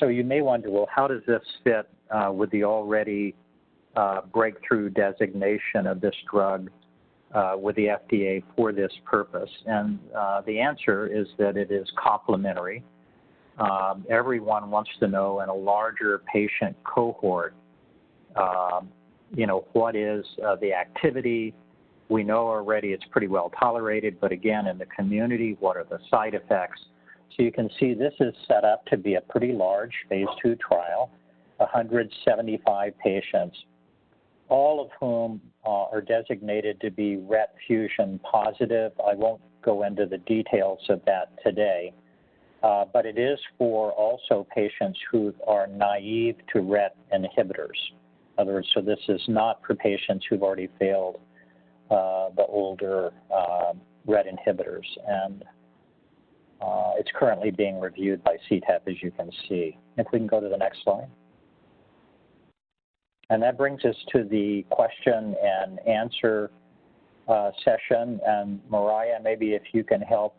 So you may wonder, well, how does this fit with the already breakthrough designation of this drug with the FDA for this purpose? And the answer is that it is complementary. Everyone wants to know in a larger patient cohort, what is the activity? We know already it's pretty well tolerated, but again, in the community, what are the side effects? So you can see this is set up to be a pretty large phase 2 trial, 175 patients, all of whom are designated to be RET fusion positive. I won't go into the details of that today, but it is for also patients who are naive to RET inhibitors. In other words, so this is not for patients who've already failed the older RET inhibitors. And it's currently being reviewed by CTEP, as you can see. If we can go to the next slide. And that brings us to the question and answer session. And Mariah, maybe if you can help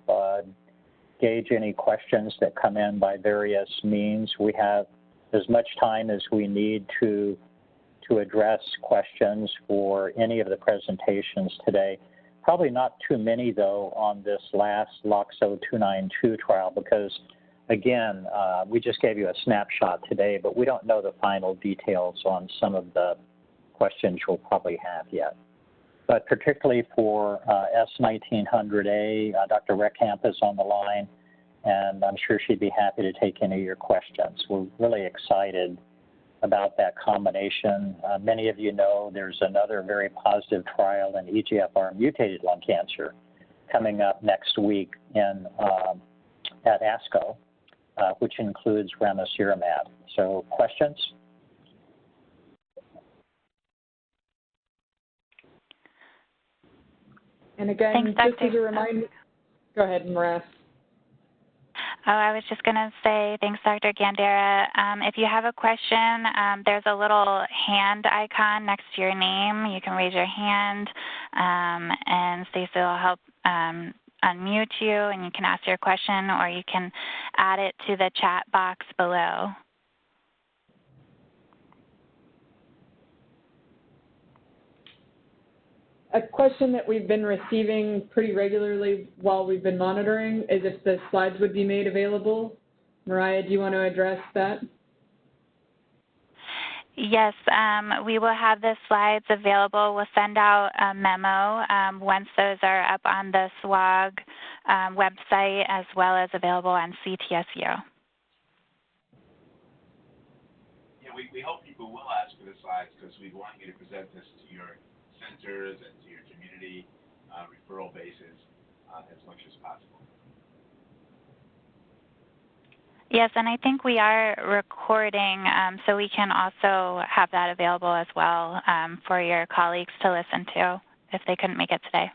gauge any questions that come in by various means. We have as much time as we need to address questions for any of the presentations today. Probably not too many, though, on this last LOXO 292 trial because, again, we just gave you a snapshot today, but we don't know the final details on some of the questions you'll probably have yet. But particularly for S1800A, Dr. Reckamp is on the line, and I'm sure she'd be happy to take any of your questions. We're really excited about that combination. Many of you know there's another very positive trial in EGFR mutated lung cancer coming up next week at ASCO, which includes ramucirumab. So questions? And again, just as a reminder, go ahead, Maras. Oh, I was just going to say thanks, Dr. Gandera. If you have a question, there's a little hand icon next to your name. You can raise your hand, and Stacey will help unmute you, and you can ask your question, or you can add it to the chat box below. A question that we've been receiving pretty regularly while we've been monitoring is if the slides would be made available. Mariah, do you want to address that? Yes, we will have the slides available. We'll send out a memo once those are up on the SWOG website as well as available on CTSU. Yeah, we hope people will ask for the slides because we want you to present this to your centers and to your community referral bases as much as possible. Yes, and I think we are recording, so we can also have that available as well for your colleagues to listen to if they couldn't make it today.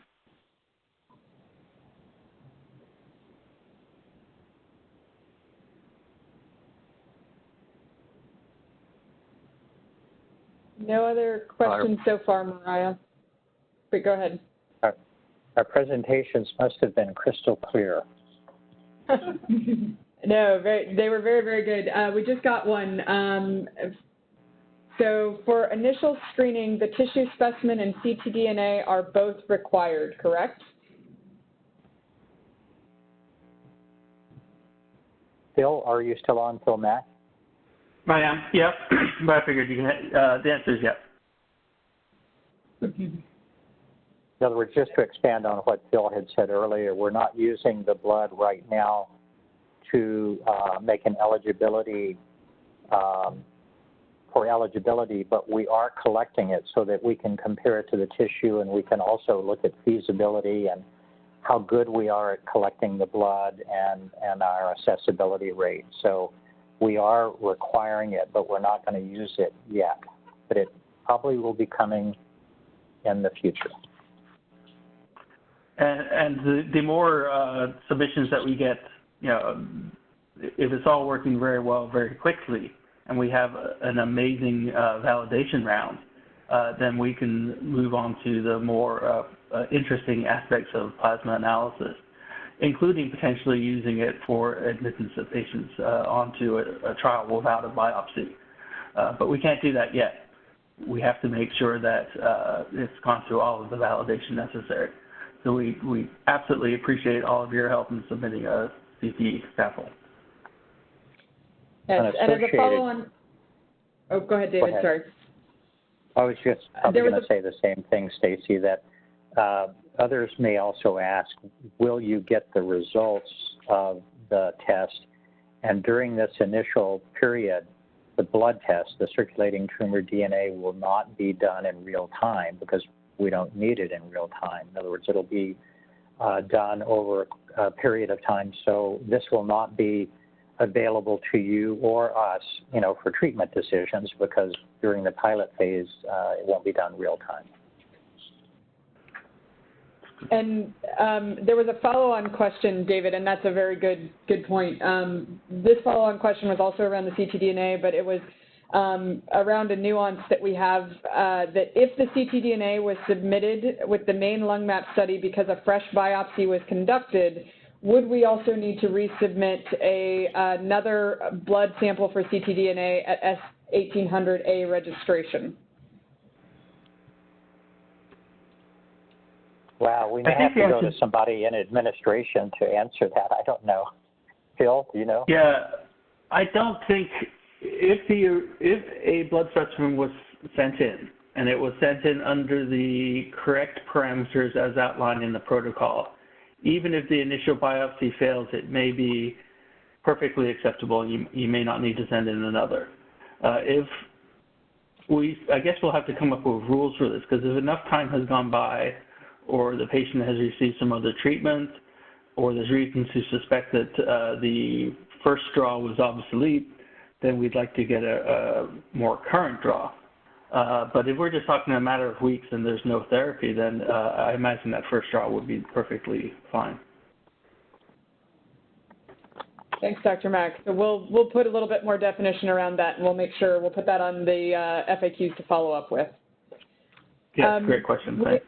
No other questions so far, Mariah, but go ahead. Our presentations must have been crystal clear. No, they were very, very good. We just got one. So for initial screening, the tissue specimen and ctDNA are both required, correct? Phil, are you still on, Phil Mack? I am, yep. But I figured you can, the answer is yes. In other words, just to expand on what Phil had said earlier, we're not using the blood right now to make an eligibility for eligibility, but we are collecting it so that we can compare it to the tissue, and we can also look at feasibility and how good we are at collecting the blood and our accessibility rate. So we are requiring it, but we're not going to use it yet. But it probably will be coming in the future. And the more submissions that we get, you know, if it's all working very well very quickly and we have an amazing validation round, then we can move on to the more interesting aspects of plasma analysis, including potentially using it for admittance of patients onto a trial without a biopsy. But we can't do that yet. we have to make sure that it's gone through all of the validation necessary. So we absolutely appreciate all of your help in submitting a CT sample. Yes, and as a follow-on, oh, go ahead, David, sorry. I was just probably going to say the same thing, Stacy, that others may also ask, will you get the results of the test? And during this initial period, the blood test, the circulating tumor DNA, will not be done in real time because we don't need it in real time. In other words, it'll be done over a period of time. So this will not be available to you or us, for treatment decisions, because during the pilot phase, it won't be done real time. And there was a follow-on question, David, and that's a very good point. This follow-on question was also around the ctDNA, but it was around a nuance that we have that if the ctDNA was submitted with the main lung map study because a fresh biopsy was conducted, would we also need to resubmit another blood sample for ctDNA at S1800A registration? Wow, we may have to go to somebody in administration to answer that. I don't know. Phil, do you know? Yeah, I don't think if a blood specimen was sent in and it was sent in under the correct parameters as outlined in the protocol, even if the initial biopsy fails, it may be perfectly acceptable. You may not need to send in another. I guess we'll have to come up with rules for this, because if enough time has gone by, or the patient has received some other treatment, or there's reason to suspect that the first draw was obsolete, then we'd like to get a more current draw. But if we're just talking a matter of weeks and there's no therapy, then I imagine that first draw would be perfectly fine. Thanks, Dr. Mack. So we'll put a little bit more definition around that, and we'll make sure we'll put that on the FAQs to follow up with. Yeah, great question. Thanks.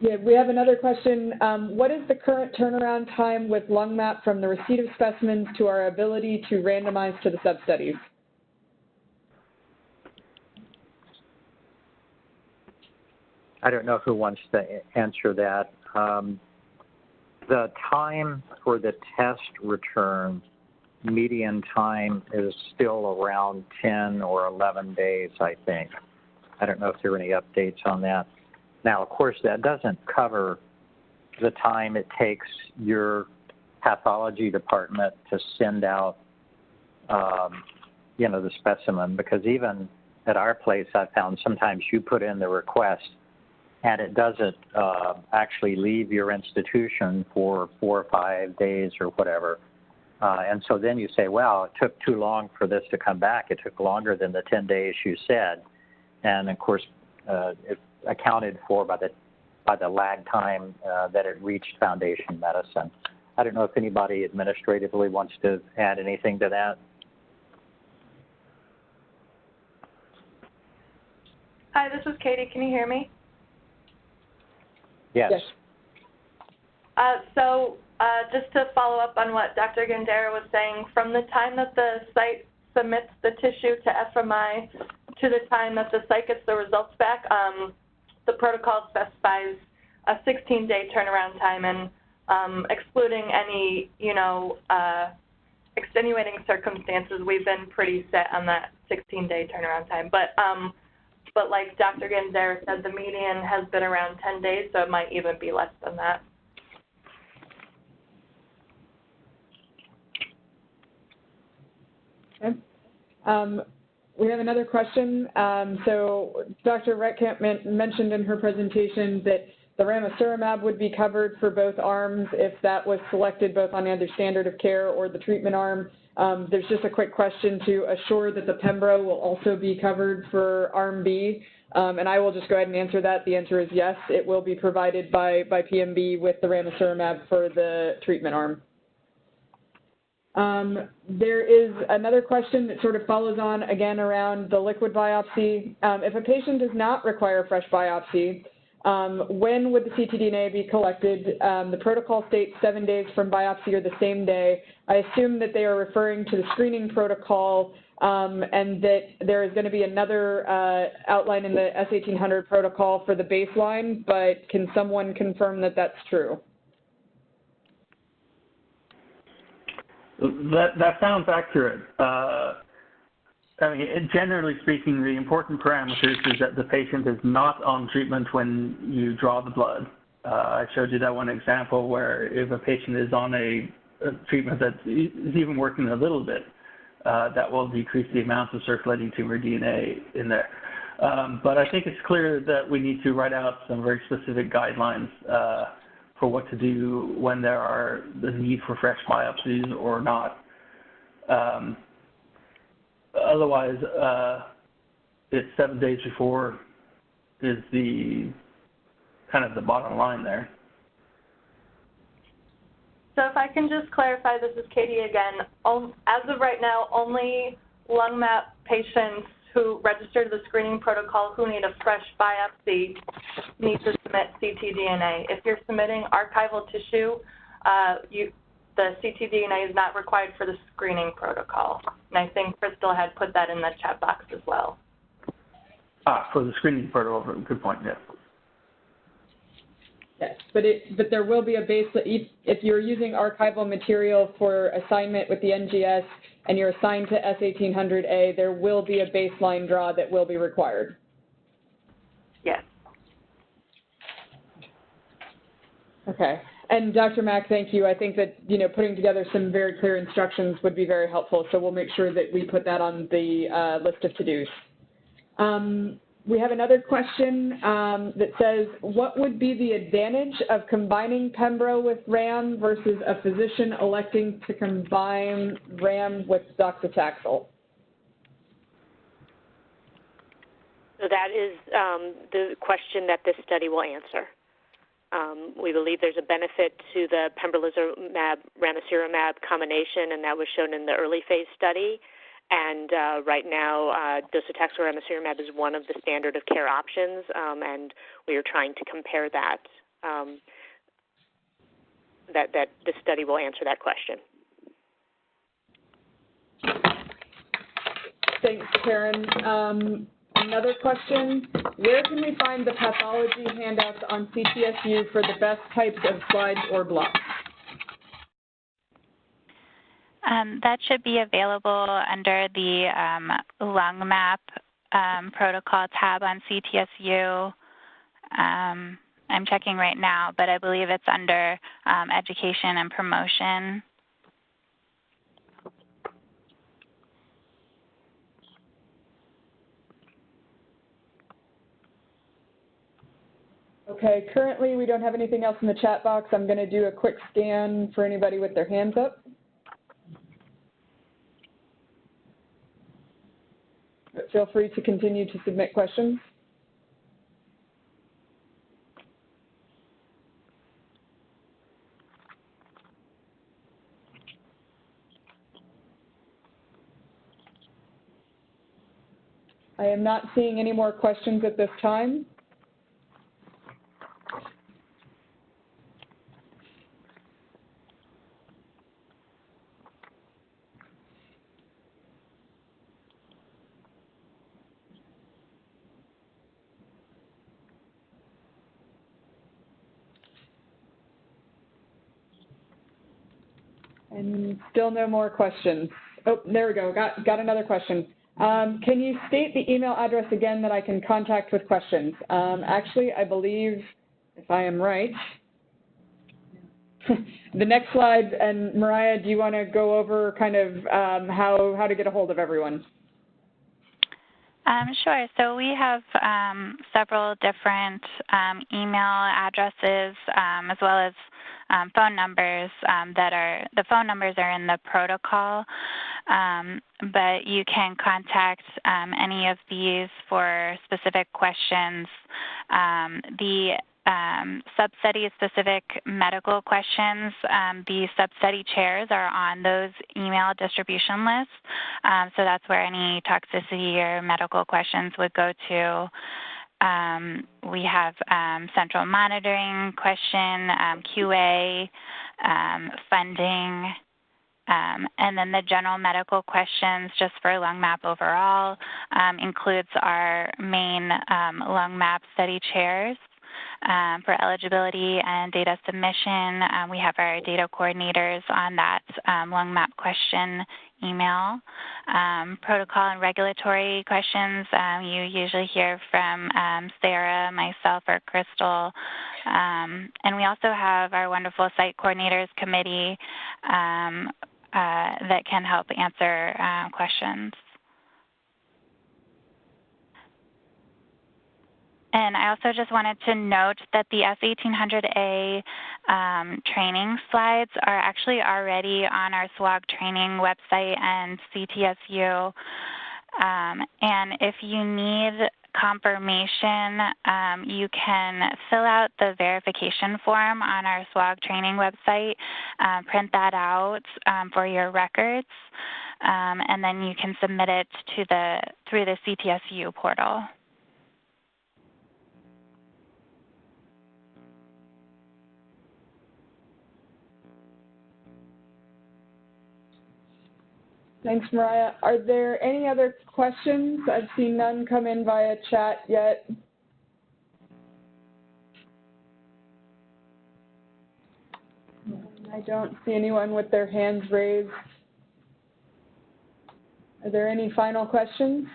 Yeah, we have another question. What is the current turnaround time with LungMap from the receipt of specimens to our ability to randomize to the sub-studies? I don't know who wants to answer that. The time for the test return, median time, is still around 10 or 11 days, I think. I don't know if there are any updates on that. Now, of course, that doesn't cover the time it takes your pathology department to send out, the specimen, because even at our place, I found sometimes you put in the request and it doesn't actually leave your institution for 4 or 5 days or whatever. And so then you say, well, it took too long for this to come back. It took longer than the 10 days you said. And, of course, it's accounted for by the lag time that it reached Foundation Medicine. I don't know if anybody administratively wants to add anything to that. Hi, this is Katie. Can you hear me? Yes. So just to follow up on what Dr. Gandera was saying, from the time that the site submits the tissue to FMI to the time that the site gets the results back, the protocol specifies a 16-day turnaround time, and excluding any, extenuating circumstances, we've been pretty set on that 16-day turnaround time. But like Dr. Gandera said, the median has been around 10 days, so it might even be less than that. Okay. We have another question. So Dr. Retkamp mentioned in her presentation that the ramucirumab would be covered for both arms if that was selected both on either standard of care or the treatment arm. There's just a quick question to assure that the Pembro will also be covered for Arm B. And I will just go ahead and answer that. The answer is yes, it will be provided by PMB with the ramucirumab for the treatment arm. There is another question that sort of follows on again around the liquid biopsy. If a patient does not require fresh biopsy, When would the ctDNA be collected? The protocol states 7 days from biopsy or the same day. I assume that they are referring to the screening protocol and that there is going to be another outline in the S1800 protocol for the baseline, but can someone confirm that that's true? That sounds accurate. I mean, generally speaking, the important parameters is that the patient is not on treatment when you draw the blood. I showed you that one example where if a patient is on a treatment that is even working a little bit, that will decrease the amount of circulating tumor DNA in there. But I think it's clear that we need to write out some very specific guidelines for what to do when there are the need for fresh biopsies or not. Otherwise, it's 7 days before is the kind of the bottom line there. So if I can just clarify, this is Katie again. As of right now, only LungMap patients who register to the screening protocol who need a fresh biopsy need to submit ctDNA. If you're submitting archival tissue, the ctDNA is not required for the screening protocol. And I think Crystal had put that in the chat box as well. For the screening protocol, good point, yes. Yes, but there will be a baseline. If you're using archival material for assignment with the NGS and you're assigned to S1800A, there will be a baseline draw that will be required. Yes. Okay. And Dr. Mack, thank you. I think that, putting together some very clear instructions would be very helpful, so we'll make sure that we put that on the list of to-dos. We have another question that says, what would be the advantage of combining Pembro with RAM versus a physician electing to combine RAM with docetaxel? So that is the question that this study will answer. We believe there's a benefit to the pembrolizumab-ramucirumab combination, and that was shown in the early phase study. And right now, docetaxel ramucirumab is one of the standard of care options, and we are trying to compare that. That this study will answer that question. Thanks, Karen. Another question, where can we find the pathology handouts on CTSU for the best types of slides or blocks? That should be available under the LungMap protocol tab on CTSU. I'm checking right now, but I believe it's under education and promotion. Okay, currently we don't have anything else in the chat box. I'm going to do a quick scan for anybody with their hands up. But feel free to continue to submit questions. I am not seeing any more questions at this time. And still no more questions. Oh, there we go. Got another question. Can you state the email address again that I can contact with questions? Actually, I believe, if I am right, the next slide, and Mariah, do you want to go over kind of how to get a hold of everyone? Sure. So we have several different email addresses as well as phone numbers the phone numbers are in the protocol, but you can contact any of these for specific questions. The substudy-specific medical questions, the substudy chairs are on those email distribution lists, so that's where any toxicity or medical questions would go to. We have central monitoring question, QA, funding, and then the general medical questions just for LungMap overall includes our main LungMap study chairs. For eligibility and data submission, we have our data coordinators on that LungMap question email. Protocol and regulatory questions, you usually hear from Sarah, myself, or Crystal. And we also have our wonderful site coordinators committee that can help answer questions. And I also just wanted to note that the S1800A training slides are actually already on our SWOG training website and CTSU. And if you need confirmation, you can fill out the verification form on our SWOG training website, print that out for your records, and then you can submit it to through the CTSU portal. Thanks, Mariah. Are there any other questions? I've seen none come in via chat yet. I don't see anyone with their hands raised. Are there any final questions?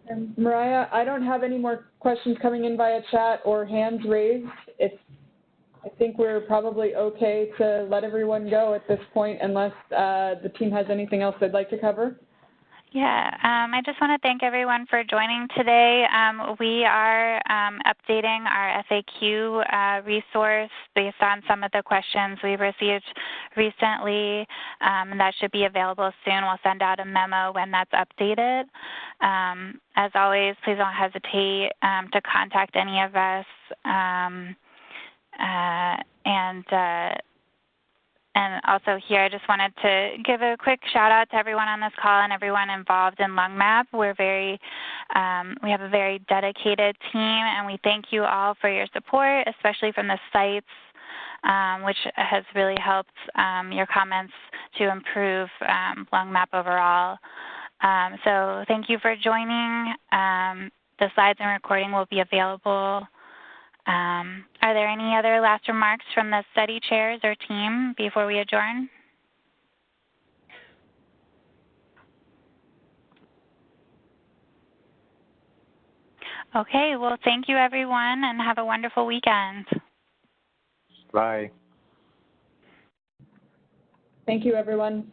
And Mariah, I don't have any more questions coming in via chat or hands raised. I think we're probably okay to let everyone go at this point unless the team has anything else they'd like to cover. Yeah, I just want to thank everyone for joining today. We are updating our FAQ resource based on some of the questions we've received recently. That should be available soon. We'll send out a memo when that's updated. As always, please don't hesitate to contact any of us. And also here, I just wanted to give a quick shout out to everyone on this call and everyone involved in LungMap. We have a very dedicated team, and we thank you all for your support, especially from the sites, which has really helped your comments to improve LungMap overall. So thank you for joining. The slides and recording will be available. Are there any other last remarks from the study chairs or team before we adjourn? Okay, well, thank you, everyone, and have a wonderful weekend. Bye. Thank you, everyone.